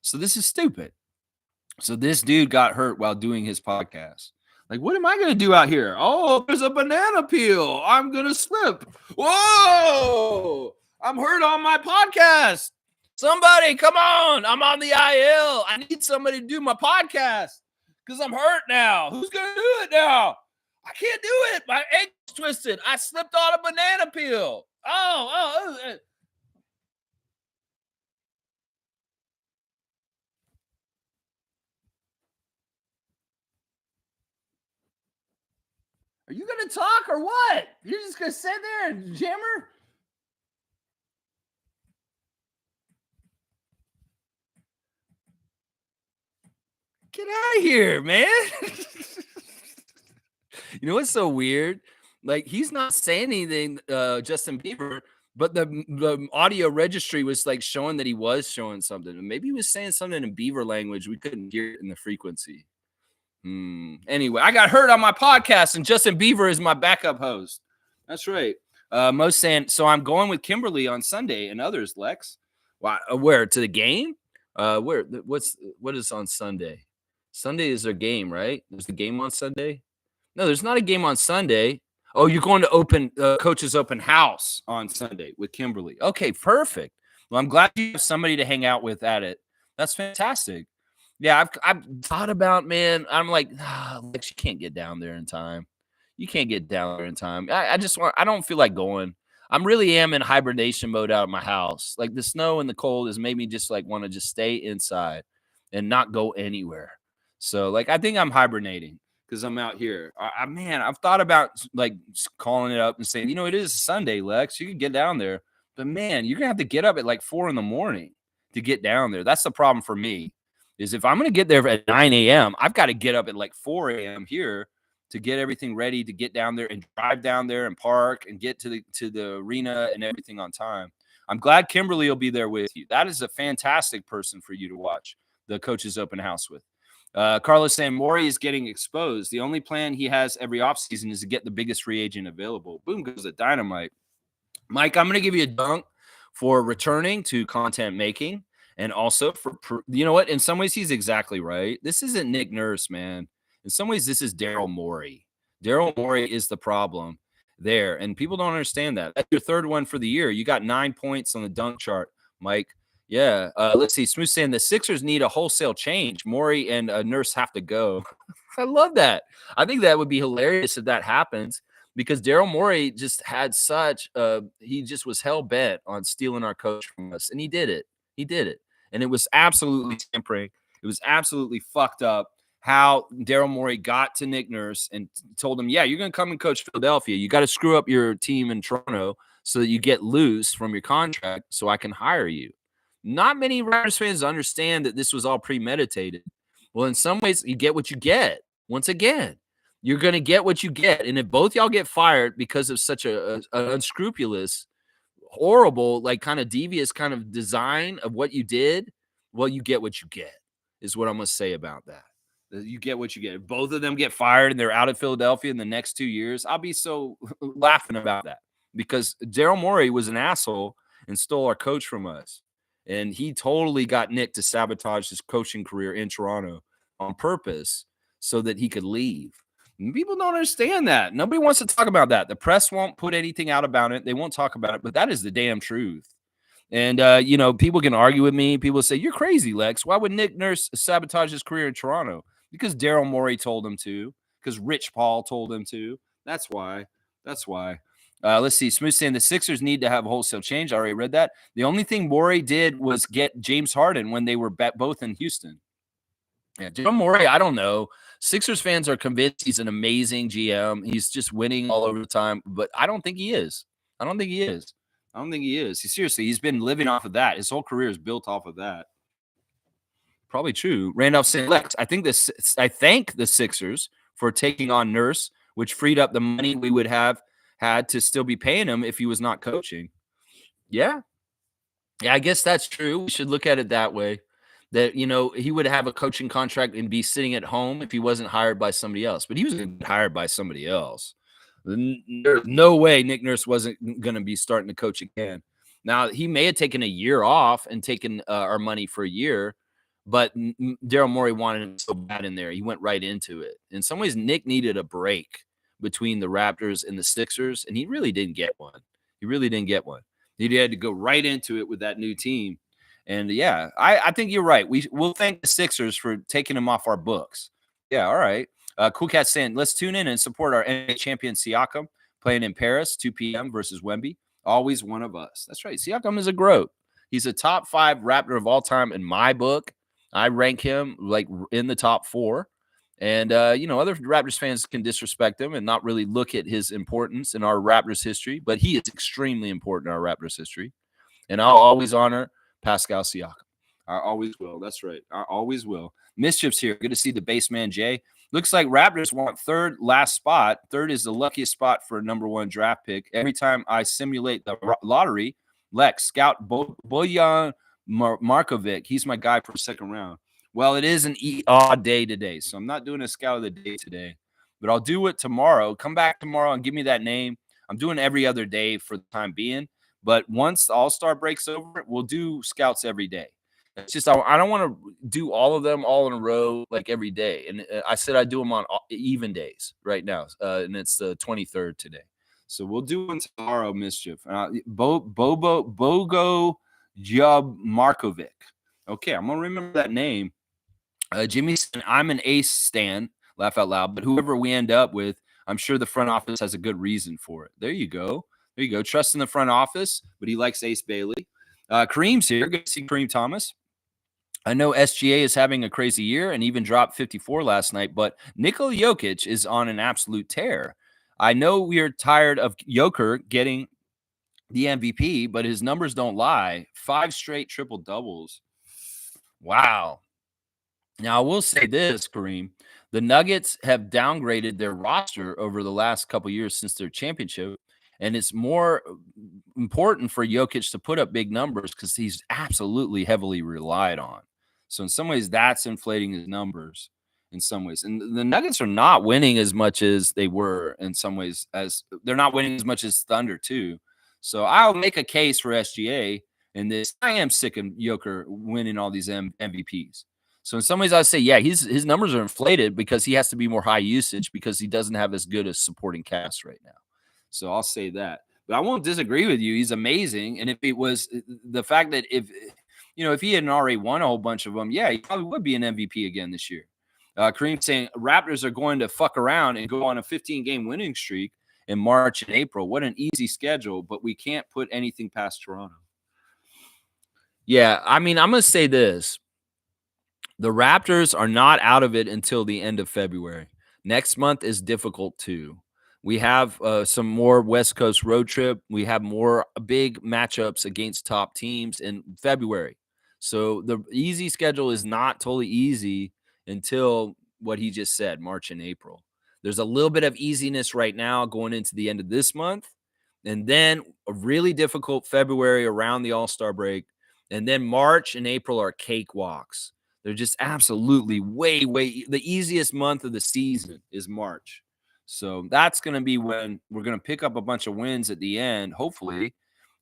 So this is stupid. So this dude got hurt while doing his podcast. Like, what am I going to do out here? Oh, there's a banana peel. I'm going to slip. Whoa! I'm hurt on my podcast. Somebody, come on. I'm on the IL. I need somebody to do my podcast because I'm hurt now. Who's going to do it now? I can't do it. My ankle's twisted. I slipped on a banana peel. Oh. Are you going to talk or what? You're just going to sit there and jammer? Get out of here, man. You know what's so weird? Like, he's not saying anything, Justin Bieber, but the audio registry was like showing that he was showing something. Maybe he was saying something in Beaver language. We couldn't hear it in the frequency. Anyway, I got hurt on my podcast, and Justin Bieber is my backup host. That's right. Most saying, so I'm going with Kimberly on Sunday and others, Lex. Where? To the game? Where? What is on Sunday? Sunday is their game, right? There's the game on Sunday? No, there's not a game on Sunday. Oh, you're going to coach's open house on Sunday with Kimberly. Okay, perfect. Well, I'm glad you have somebody to hang out with at it. That's fantastic. Yeah, I've thought about, man. I'm like, Lex, you can't get down there in time. You can't get down there in time. I don't feel like going. I'm really am in hibernation mode out of my house. Like the snow and the cold has made me just like want to just stay inside and not go anywhere. So like I think I'm hibernating because I'm out here. Man, I've thought about like calling it up and saying, it is Sunday, Lex. You can get down there, but man, you're gonna have to get up at like 4 a.m. to get down there. That's the problem for me. Is if I'm gonna get there at 9 a.m., I've got to get up at like 4 a.m. here to get everything ready to get down there and drive down there and park and get to the arena and everything on time. I'm glad Kimberly will be there with you. That is a fantastic person for you to watch the coach's open house with. Carlos saying Morey is getting exposed. The only plan he has every offseason is to get the biggest free agent available. Boom goes the dynamite. Mike, I'm going to give you a dunk for returning to content making and also for, you know what? In some ways, he's exactly right. This isn't Nick Nurse, man. In some ways, this is Daryl Morey. Daryl Morey is the problem there. And people don't understand that. That's your third one for the year. You got 9 points on the dunk chart, Mike. Yeah. Let's see. Smooth saying the Sixers need a wholesale change. Morey and Nurse have to go. I love that. I think that would be hilarious if that happens because Daryl Morey just had he just was hell bent on stealing our coach from us. And he did it. He did it. And it was absolutely tampering. It was absolutely fucked up how Daryl Morey got to Nick Nurse and told him, yeah, you're going to come and coach Philadelphia. You got to screw up your team in Toronto so that you get loose from your contract so I can hire you. Not many Raptors fans understand that this was all premeditated. Well, in some ways, you get what you get. Once again, you're going to get what you get. And if both y'all get fired because of such an unscrupulous, horrible, like kind of devious kind of design of what you did, well, you get what you get is what I'm going to say about that. You get what you get. If both of them get fired and they're out of Philadelphia in the next 2 years, I'll be so laughing about that because Daryl Morey was an asshole and stole our coach from us. And he totally got Nick to sabotage his coaching career in Toronto on purpose so that he could leave. And people don't understand that. Nobody wants to talk about that. The press won't put anything out about it. They won't talk about it, but that is the damn truth. And, people can argue with me. People say, you're crazy, Lex. Why would Nick Nurse sabotage his career in Toronto? Because Daryl Morey told him to, because Rich Paul told him to. That's why. Let's see. Smooth saying the Sixers need to have wholesale change. I already read that. The only thing Morey did was get James Harden when they were both in Houston. Yeah, Daryl Morey, I don't know. Sixers fans are convinced he's an amazing GM. He's just winning all over the time, but I don't think he is. I don't think he is. I don't think he is. Seriously, he's been living off of that. His whole career is built off of that. Probably true. Randolph St. Lex. I thank the Sixers for taking on Nurse, which freed up the money we would have had to still be paying him if he was not coaching. Yeah. Yeah, I guess that's true. We should look at it that way. That, he would have a coaching contract and be sitting at home if he wasn't hired by somebody else. But he was going to get hired by somebody else. There's no way Nick Nurse wasn't going to be starting to coach again. Now, he may have taken a year off and taken our money for a year, but Daryl Morey wanted him so bad in there. He went right into it. In some ways, Nick needed a break between the Raptors and the Sixers, and he really didn't get one. He really didn't get one. He had to go right into it with that new team. And yeah, I think you're right. We'll thank the Sixers for taking him off our books. Yeah, all right. Cool Cat saying, let's tune in and support our NBA champion Siakam playing in Paris, 2 p.m. versus Wemby. Always one of us. That's right. Siakam is a GOAT. He's a top 5 Raptor of all time in my book. I rank him like in the top 4. And, other Raptors fans can disrespect him and not really look at his importance in our Raptors history, but he is extremely important in our Raptors history. And I'll always honor Pascal Siakam. I always will. That's right. I always will. Mischief's here. Good to see the baseman, Jay. Looks like Raptors want third last spot. Third is the luckiest spot for a number 1 draft pick. Every time I simulate the lottery, Lex, scout Bojan Markovic. He's my guy for second round. Well, it is an odd day today, so I'm not doing a scout of the day today, but I'll do it tomorrow. Come back tomorrow and give me that name. I'm doing every other day for the time being, but once the All-Star breaks over, we'll do scouts every day. It's just I don't want to do all of them all in a row like every day, and I said I do them on even days right now, and it's the 23rd today, so we'll do one tomorrow. Mischief, Bogo Job Markovic. Okay, I'm gonna remember that name. Jimmy said, I'm an Ace stan, laugh out loud, but whoever we end up with, I'm sure the front office has a good reason for it. There you go. There you go. Trust in the front office, but he likes Ace Bailey. Kareem's here. Good to see Kareem Thomas. I know SGA is having a crazy year and even dropped 54 last night, but Nikola Jokic is on an absolute tear. I know we are tired of Joker getting the MVP, but his numbers don't lie. 5 straight triple doubles. Wow. Now, I will say this, Kareem. The Nuggets have downgraded their roster over the last couple of years since their championship, and it's more important for Jokic to put up big numbers because he's absolutely heavily relied on. So in some ways, that's inflating his numbers in some ways. And the Nuggets are not winning as much as they were in some ways, as they're not winning as much as Thunder too. So I'll make a case for SGA in this. I am sick of Joker winning all these MVPs. So in some ways, I'd say, yeah, his numbers are inflated because he has to be more high usage because he doesn't have as good a supporting cast right now. So I'll say that. But I won't disagree with you. He's amazing. And if it was the fact that if he hadn't already won a whole bunch of them, yeah, he probably would be an MVP again this year. Kareem saying Raptors are going to fuck around and go on a 15-game winning streak in March and April. What an easy schedule, but we can't put anything past Toronto. Yeah, I mean, I'm going to say this. The Raptors are not out of it until the end of February. Next month is difficult too. We have some more West Coast road trip. We have more big matchups against top teams in February. So the easy schedule is not totally easy until what he just said, March and April. There's a little bit of easiness right now going into the end of this month. And then a really difficult February around the All-Star break. And then March and April are cakewalks. They're just absolutely way, the easiest month of the season is March. So that's going to be when we're going to pick up a bunch of wins at the end, hopefully.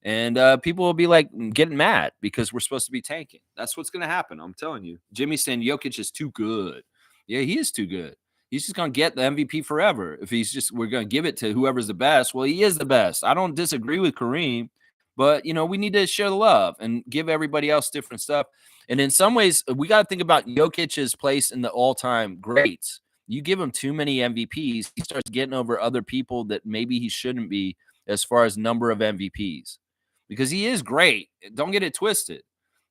And people will be like getting mad because we're supposed to be tanking. That's what's going to happen. I'm telling you. Jimmy's saying Jokic is too good. Yeah, he is too good. He's just going to get the MVP forever. If we're going to give it to whoever's the best. Well, he is the best. I don't disagree with Kareem, but we need to share the love and give everybody else different stuff. And in some ways, we got to think about Jokic's place in the all-time greats. You give him too many MVPs, he starts getting over other people that maybe he shouldn't be as far as number of MVPs, because he is great. Don't get it twisted.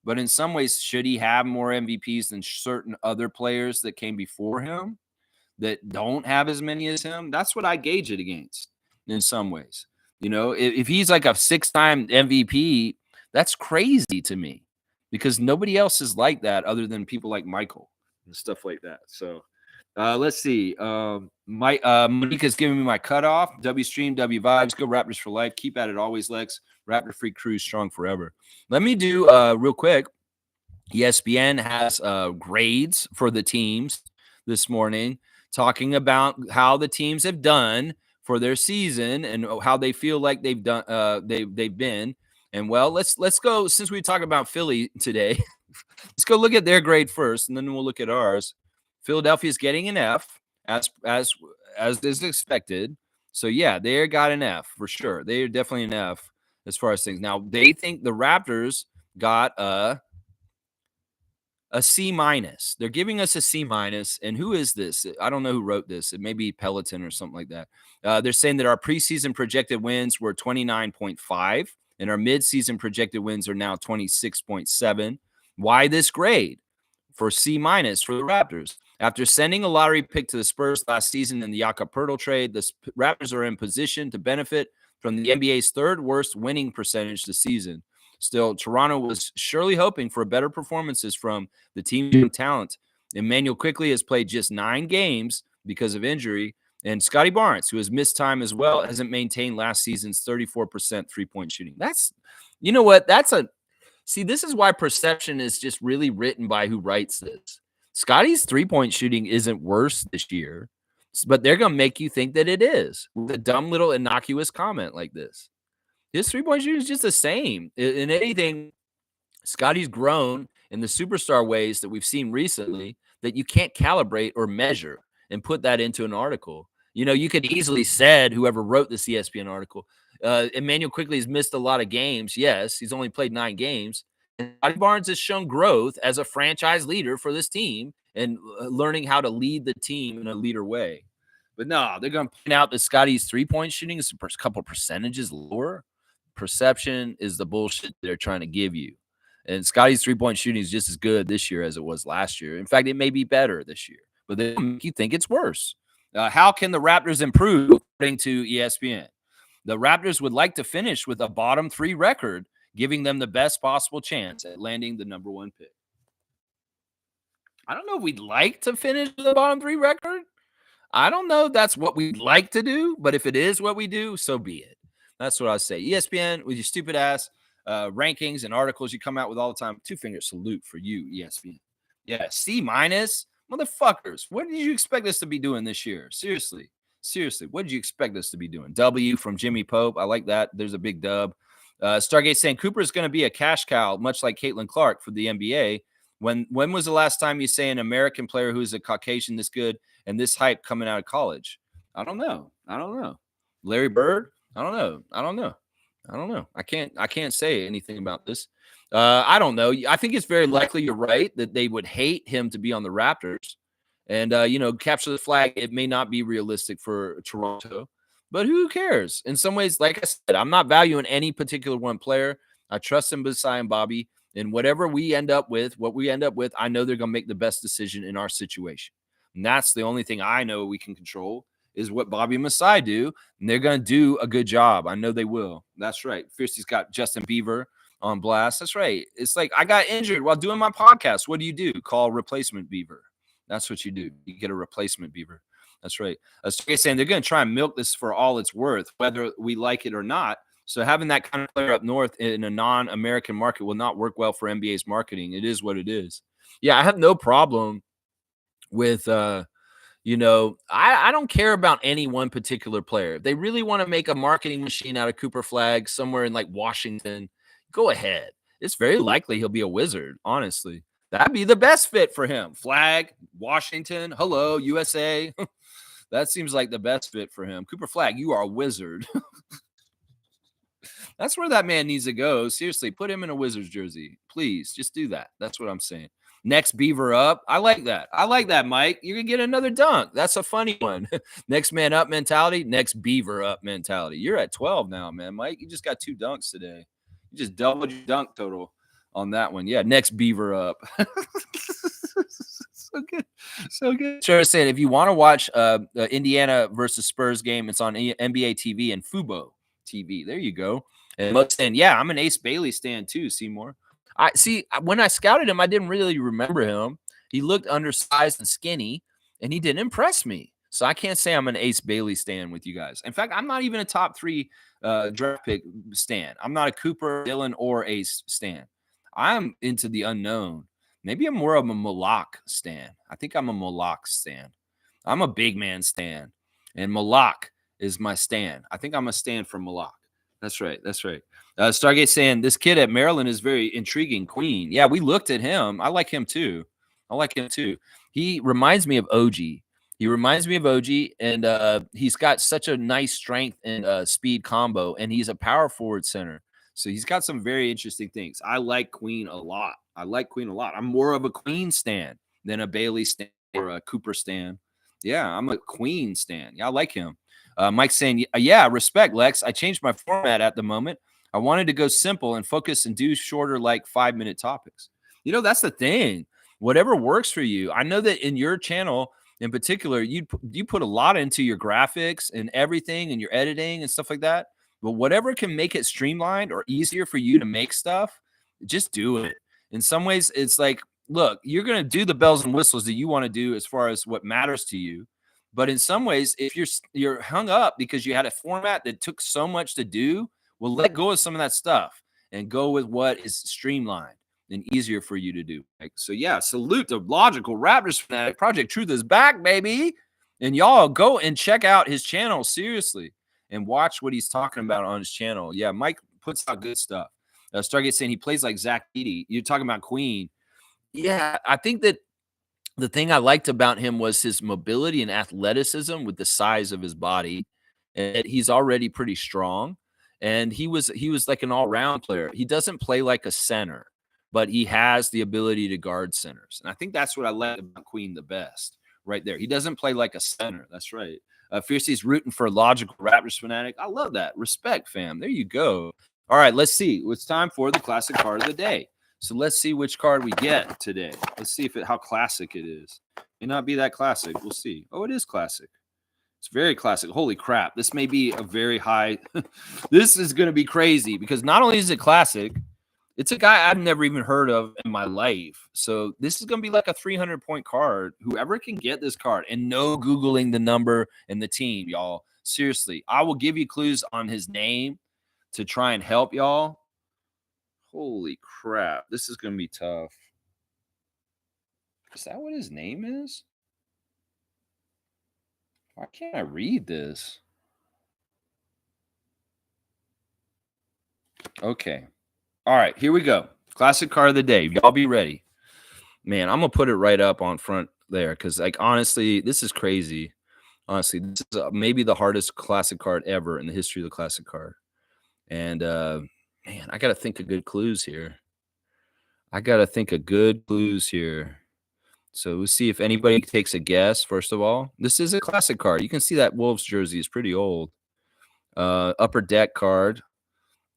But in some ways, should he have more MVPs than certain other players that came before him that don't have as many as him? That's what I gauge it against in some ways. You know, if he's like a 6-time MVP, that's crazy to me because nobody else is like that other than people like Michael and stuff like that. So let's see. Monica's giving me my cutoff. W stream, W vibes. Go Raptors for life. Keep at it always, Lex. Raptor Free Crew strong forever. Let me do real quick. ESPN has grades for the teams this morning, talking about how the teams have done for their season and how they feel like they've done. They've been. And well, let's go, since we talk about Philly today. Let's go look at their grade first, and then we'll look at ours. Philadelphia is getting an F as is expected. So yeah, they got an F for sure. They are definitely an F as far as things. Now they think the Raptors got a C minus. They're giving us a C minus. And who is this? I don't know who wrote this. It may be Peloton or something like that. They're saying that our preseason projected wins were 29.5, and our midseason projected wins are now 26.7. Why this grade for C minus for the Raptors? After sending a lottery pick to the Spurs last season in the Jakob Poeltl trade, the Raptors are in position to benefit from the NBA's third worst winning percentage this season. Still, Toronto was surely hoping for better performances from the team's talent. Emmanuel Quickley has played just 9 games because of injury, and Scotty Barnes, who has missed time as well, hasn't maintained last season's 34% three-point shooting. That's, you know what? See, this is why perception is just really written by who writes this. Scotty's three-point shooting isn't worse this year, but they're going to make you think that it is with a dumb little innocuous comment like this. His three-point shooting is just the same. In anything, Scotty's grown in the superstar ways that we've seen recently that you can't calibrate or measure and put that into an article. You know, you could easily said, whoever wrote this ESPN article, Emmanuel Quickley has missed a lot of games. Yes, he's only played 9 games. And Scotty Barnes has shown growth as a franchise leader for this team and learning how to lead the team in a leader way. But no, they're going to point out that Scotty's three-point shooting is a couple percentages lower. Perception is the bullshit they're trying to give you. And Scotty's three-point shooting is just as good this year as it was last year. In fact, it may be better this year, but they make you think it's worse. How can the Raptors improve, according to ESPN? The Raptors would like to finish with a bottom 3 record, giving them the best possible chance at landing the number 1 pick. I don't know if we'd like to finish with a bottom 3 record. I don't know if that's what we'd like to do, but if it is what we do, so be it. That's what I say. ESPN, with your stupid ass rankings and articles you come out with all the time. 2-finger salute for you, ESPN. Yeah, C minus. Motherfuckers, what did you expect us to be doing this year? Seriously. What did you expect us to be doing? W from Jimmy Pope. I like that. There's a big dub. Stargate saying Cooper is going to be a cash cow, much like Caitlin Clark for the NBA. When was the last time you say an American player who's a Caucasian this good and this hype coming out of college? I don't know. Larry Bird? I don't know. I can't say anything about this. I don't know. I think it's very likely you're right that they would hate him to be on the Raptors. And, capture the flag. It may not be realistic for Toronto, but who cares? In some ways, like I said, I'm not valuing any particular one player. I trust him beside Bobby. And whatever we end up with, I know they're going to make the best decision in our situation. And that's the only thing I know we can control is what Bobby and Masai do. And they're going to do a good job. I know they will. That's right. Fiercey's got Justin Bieber on blast. That's right. It's like I got injured while doing my podcast. What do? Call replacement Bieber. That's what you do. You get a replacement Bieber. That's right. Saying they're going to try and milk this for all it's worth, whether we like it or not. So having that kind of player up north in a non-American market will not work well for NBA's marketing. It is what it is. Yeah, I have no problem with, I don't care about any one particular player. If they really want to make a marketing machine out of Cooper Flag somewhere in like Washington, go ahead. It's very likely he'll be a Wizard, honestly. That'd be the best fit for him. Flag, Washington, hello, USA. That seems like the best fit for him. Cooper Flag, you are a Wizard. That's where that man needs to go. Seriously, put him in a Wizards jersey. Please, just do that. That's what I'm saying. Next Beaver up. I like that. I like that, Mike. You're gonna get another dunk. That's a funny one. Next man up mentality. Next Beaver up mentality. You're at 12 now, man, Mike. You just got 2 dunks today. You just doubled your dunk total on that one. Yeah, next Beaver up. So good. So good. Sure, saying if you want to watch Indiana versus Spurs game, it's on NBA TV and Fubo TV. There you go. And Mug's saying, yeah, I'm an Ace Bailey stan too, Seymour. I see when I scouted him, I didn't really remember him. He looked undersized and skinny, and he didn't impress me. So I can't say I'm an Ace Bailey stan with you guys. In fact, I'm not even a top 3 draft pick stan. I'm not a Cooper, Dylan, or Ace stan. I'm into the unknown. Maybe I'm more of a Malak stan. I think I'm a Malak stan. I'm a big man stan, and Malak is my stan. I think I'm a stan for Malak. That's right. That's right. Stargate saying this kid at Maryland is very intriguing. Queen. Yeah, we looked at him. I like him too. I like him too. He reminds me of OG. He reminds me of OG, and he's got such a nice strength and speed combo, and he's a power forward center. So he's got some very interesting things. I like Queen a lot. I like Queen a lot. I'm more of a Queen stan than a Bailey stan or a Cooper stan. Yeah, I'm a Queen stan. Yeah, I like him. Mike's saying, yeah, respect, Lex. I changed my format at the moment. I wanted to go simple and focus and do shorter, like 5-minute topics. You know, that's the thing. Whatever works for you. I know that in your channel in particular, you put a lot into your graphics and everything and your editing and stuff like that. But whatever can make it streamlined or easier for you to make stuff, just do it. In some ways, it's like, look, you're going to do the bells and whistles that you want to do as far as what matters to you. But in some ways, if you're hung up because you had a format that took so much to do, well, let go of some of that stuff and go with what is streamlined and easier for you to do. So yeah, salute to Logical Raptors fanatic. Project Truth is back, baby. And y'all go and check out his channel seriously and watch what he's talking about on his channel. Yeah, Mike puts out good stuff. Stargate saying he plays like Zach Edey. You're talking about Queen. Yeah, I think that the thing I liked about him was his mobility and athleticism with the size of his body. And he's already pretty strong. And he was like an all-round player. He doesn't play like a center, but he has the ability to guard centers. And I think that's what I like about Queen the best right there. He doesn't play like a center. That's right. Fiercey's rooting for Logical Raptors fanatic. I love that. Respect, fam. There you go. All right, let's see. It's time for the classic card of the day. So let's see which card we get today. Let's see how classic it is. May not be that classic. We'll see. Oh, it is classic. It's very classic. Holy crap. This may be a very high. This is going to be crazy because not only is it classic, it's a guy I've never even heard of in my life. So this is going to be like a 300-point card. Whoever can get this card, and no Googling the number and the team, y'all. Seriously, I will give you clues on his name to try and help y'all. Holy crap. This is going to be tough. Is that what his name is? Why can't I read this? Okay. All right, here we go. Classic card of the day. Y'all be ready. Man, I'm going to put it right up on front there because, like, honestly, this is crazy. Honestly, this is maybe the hardest classic card ever in the history of the classic card. And, man, I got to think of good clues here. So we'll see if anybody takes a guess, first of all. This is a classic card. You can see that Wolves jersey is pretty old. Upper Deck card.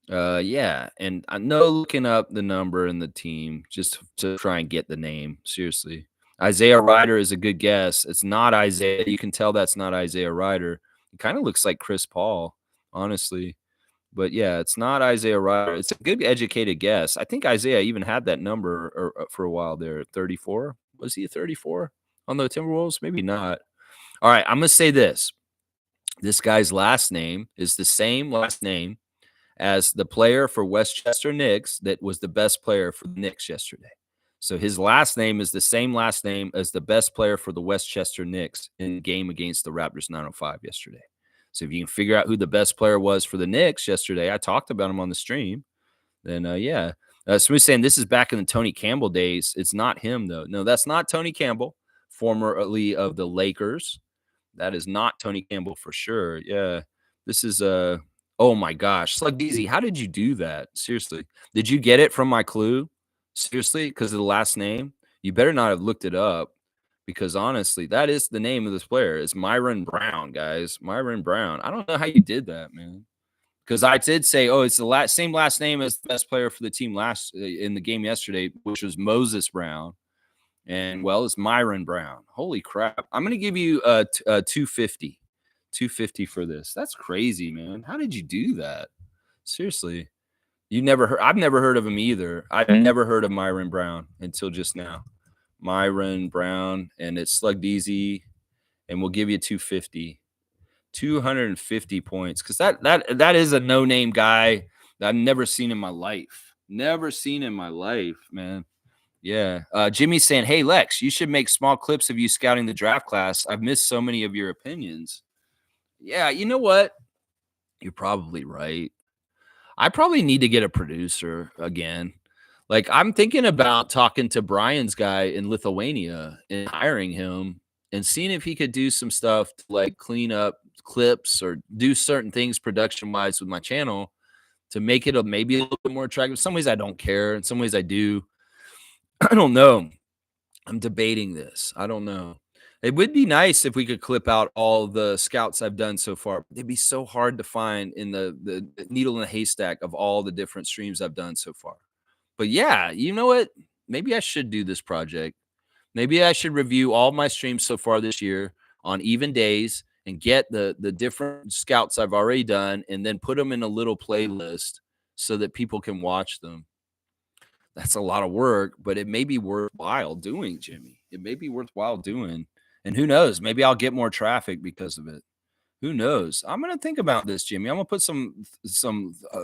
Yeah, and I know looking up the number and the team just to try and get the name. Seriously. Isaiah Ryder is a good guess. It's not Isaiah. You can tell that's not Isaiah Ryder. It kind of looks like Chris Paul, honestly. But yeah, it's not Isaiah Ryder. It's a good educated guess. I think Isaiah even had that number for a while there. 34. Was he a 34 on the Timberwolves? Maybe not. All right, I'm going to say this. This guy's last name is the same last name as the player for Westchester Knicks that was the best player for the Knicks yesterday. So his last name is the same last name as the best player for the Westchester Knicks in the game against the Raptors 905 yesterday. So if you can figure out who the best player was for the Knicks yesterday, I talked about him on the stream, then yeah. Somebody's saying this is back in the Tony Campbell days. It's not him, though. No, that's not Tony Campbell, formerly of the Lakers. That is not Tony Campbell for sure. Yeah. This is oh my gosh. Slug Deezy, how did you do that? Seriously. Did you get it from my clue? Seriously? Because of the last name? You better not have looked it up because honestly, that is the name of this player. It's Myron Brown, guys. Myron Brown. I don't know how you did that, man. Because I did say, oh, it's the same last name as the best player for the team in the game yesterday, which was Moses Brown. And well, it's Myron Brown. Holy crap. I'm going to give you a 250. 250 for this. That's crazy, man. How did you do that? Seriously. I've never heard of him either. I've never heard of Myron Brown until just now. Myron Brown, and it's Slugged Easy, and we'll give you 250. 250 points, because that is a no-name guy that I've never seen in my life. Never seen in my life, man. Yeah. Jimmy's saying, hey, Lex, you should make small clips of you scouting the draft class. I've missed so many of your opinions. Yeah, you know what? You're probably right. I probably need to get a producer again. Like, I'm thinking about talking to Brian's guy in Lithuania and hiring him and seeing if he could do some stuff to like clean up clips or do certain things production wise with my channel to make it maybe a little bit more attractive. In some ways I don't care. In some ways I do. I don't know. I'm debating this. I don't know. It would be nice if we could clip out all the scouts I've done so far. It'd be so hard to find in the needle in the haystack of all the different streams I've done so far. But yeah, you know what? Maybe I should do this project. Maybe I should review all my streams so far this year on even days and get the different scouts I've already done and then put them in a little playlist so that people can watch them. That's a lot of work, but it may be worthwhile doing, Jimmy. It may be worthwhile doing. And who knows? Maybe I'll get more traffic because of it. Who knows? I'm going to think about this, Jimmy. I'm going to put some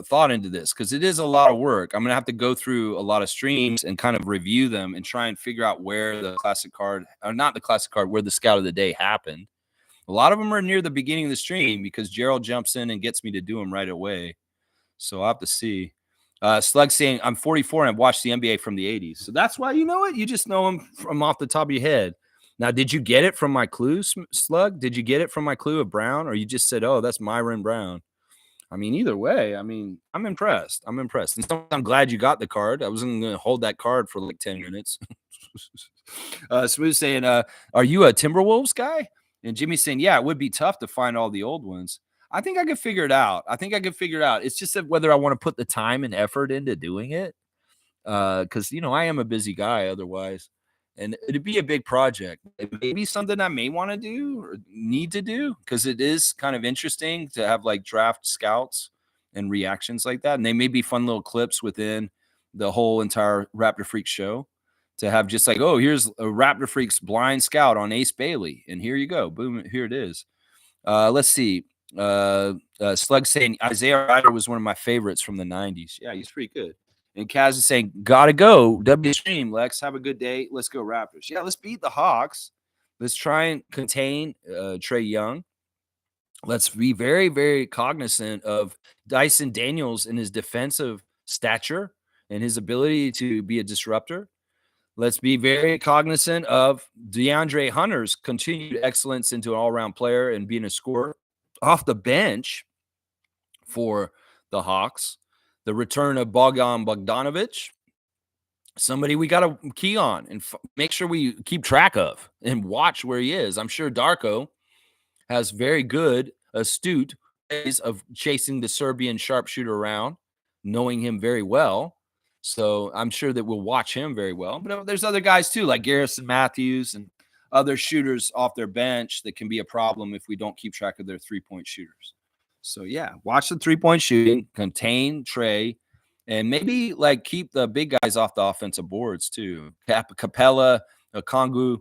thought into this because it is a lot of work. I'm going to have to go through a lot of streams and kind of review them and try and figure out where the classic card, or not the classic card, where the scout of the day happened. A lot of them are near the beginning of the stream because Gerald jumps in and gets me to do them right away. So I'll have to see. Slug saying, I'm 44 and I've watched the NBA from the 80s. So that's why, you know what? You just know them from off the top of your head. Now, did you get it from my clue, Slug? Did you get it from my clue of Brown? Or you just said, oh, that's Myron Brown? I mean, either way, I mean, I'm impressed. I'm impressed. And so I'm glad you got the card. I wasn't going to hold that card for like 10 minutes. Smooth saying, are you a Timberwolves guy? And Jimmy's saying, yeah, it would be tough to find all the old ones. I think I could figure it out. It's just that whether I want to put the time and effort into doing it. Because, you know, I am a busy guy otherwise. And it'd be a big project. It may be something I may want to do or need to do because it is kind of interesting to have like draft scouts and reactions like that. And they may be fun little clips within the whole entire Raptor Freak show to have just like, oh, here's a Raptor Freak's blind scout on Ace Bailey. And here you go. Boom. Here it is. Let's see. Slug saying Isaiah Ryder was one of my favorites from the 90s. Yeah, he's pretty good. And Kaz is saying, gotta go. W stream, Lex. Have a good day. Let's go Raptors. Yeah, let's beat the Hawks. Let's try and contain Trae Young. Let's be very, very cognizant of Dyson Daniels and his defensive stature and his ability to be a disruptor. Let's be very cognizant of DeAndre Hunter's continued excellence into an all-around player and being a scorer off the bench for the Hawks. The return of Bogdan Bogdanovic, somebody we got to key on and make sure we keep track of and watch where he is. I'm sure Darko has very good, astute ways of chasing the Serbian sharpshooter around, knowing him very well. So I'm sure that we'll watch him very well. But there's other guys too, like Garrison Matthews and other shooters off their bench that can be a problem if we don't keep track of their three-point shooters. So, yeah, watch the three-point shooting, contain Trae, and maybe, like, keep the big guys off the offensive boards too. Capella, Kongu,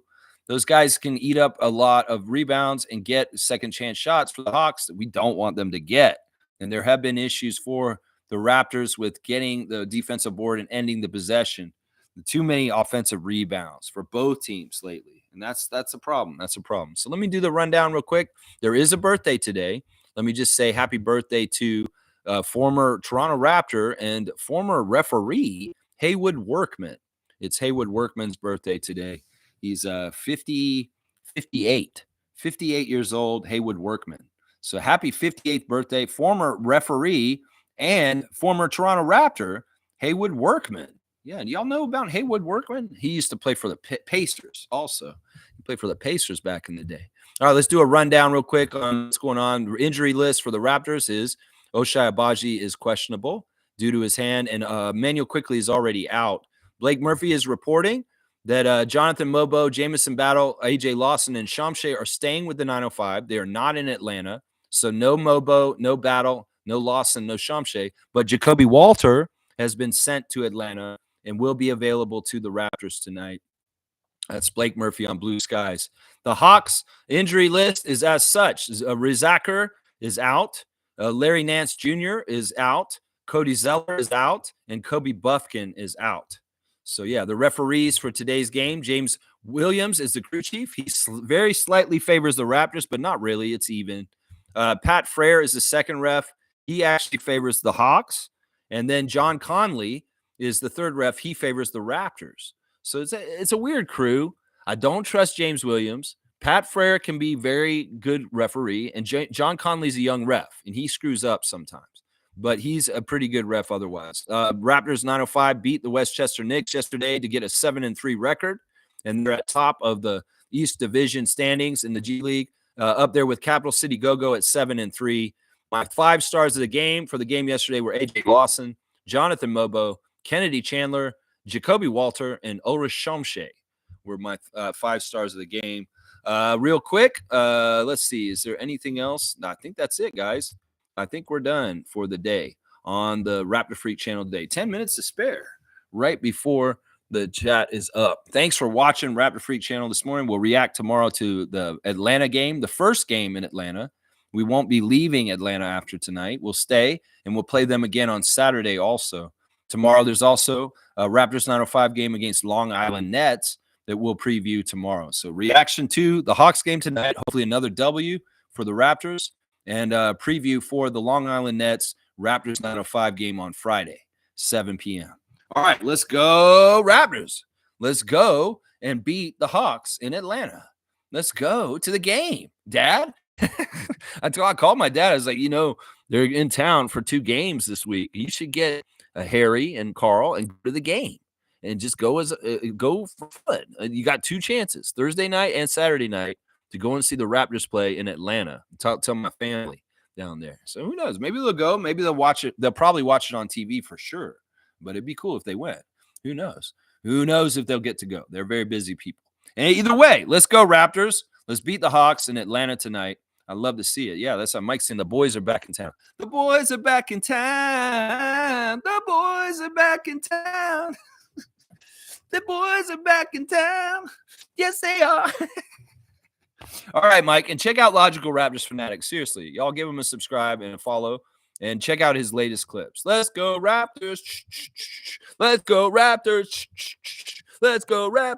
those guys can eat up a lot of rebounds and get second-chance shots for the Hawks that we don't want them to get. And there have been issues for the Raptors with getting the defensive board and ending the possession. Too many offensive rebounds for both teams lately. And that's a problem. That's a problem. So let me do the rundown real quick. There is a birthday today. Let me just say happy birthday to former Toronto Raptor and former referee Haywood Workman. It's Haywood Workman's birthday today. He's 58 years old, Haywood Workman. So happy 58th birthday, former referee and former Toronto Raptor Haywood Workman. Yeah, and y'all know about Haywood Workman? He used to play for the Pacers also. He played for the Pacers back in the day. All right, let's do a rundown real quick on what's going on. The injury list for the Raptors is Ochai Agbaji is questionable due to his hand, and Manuel Quickley is already out. Blake Murphy is reporting that Jonathan Mobo, Jamison Battle, AJ Lawson, and Shamshay are staying with the 905. They are not in Atlanta. So no Mobo, no Battle, no Lawson, no Shamshay. But Jacoby Walter has been sent to Atlanta and will be available to the Raptors tonight. That's Blake Murphy on Blue Skies. The Hawks injury list is as such. Rizaker is out. Larry Nance Jr. is out. Cody Zeller is out. And Kobe Buffkin is out. So, yeah, the referees for today's game, James Williams is the crew chief. He very slightly favors the Raptors, but not really. It's even. Pat Frere is the second ref. He actually favors the Hawks. And then John Conley is the third ref. He favors the Raptors. So it's a weird crew. I don't trust James Williams. Pat Frere can be very good referee, and John Conley's a young ref, and he screws up sometimes. But he's a pretty good ref otherwise. Raptors 905 beat the Westchester Knicks yesterday to get a 7-3 record, and they're at top of the East Division standings in the G League, up there with Capital City Go-Go at 7-3. My 5 stars of the game for the game yesterday were AJ Lawson, Jonathan Mobo, Kennedy Chandler, Jacoby Walter, and Ulrich Shamshay were my 5 stars of the game. Real quick, let's see. Is there anything else? No, I think that's it, guys. I think we're done for the day on the Raptor Freak channel today. 10 minutes to spare right before the chat is up. Thanks for watching Raptor Freak channel this morning. We'll react tomorrow to the Atlanta game, the first game in Atlanta. We won't be leaving Atlanta after tonight. We'll stay, and we'll play them again on Saturday also. Tomorrow, there's also a Raptors 905 game against Long Island Nets that we'll preview tomorrow. So reaction to the Hawks game tonight, hopefully another W for the Raptors, and preview for the Long Island Nets Raptors 905 game on Friday, 7 p.m. All right, let's go Raptors. Let's go and beat the Hawks in Atlanta. Let's go to the game, Dad. I called my dad. I was like, they're in town for 2 games this week. You should get Harry and Carl and go to the game and just go for fun. You got 2 chances, Thursday night and Saturday night, to go and see the Raptors play in Atlanta. Tell my family down there. So who knows? Maybe they'll go. Maybe they'll watch it. They'll probably watch it on TV for sure. But it'd be cool if they went. Who knows? Who knows if they'll get to go? They're very busy people. And either way, let's go Raptors. Let's beat the Hawks in Atlanta tonight. I'd love to see it. Yeah, that's how Mike's saying the boys are back in town. The boys are back in town. The boys are back in town. The boys are back in town. Yes, they are. All right, Mike. And check out Logical Raptors Fanatic. Seriously, y'all give him a subscribe and a follow. And check out his latest clips. Let's go Raptors. Let's go Raptors. Let's go Raptors.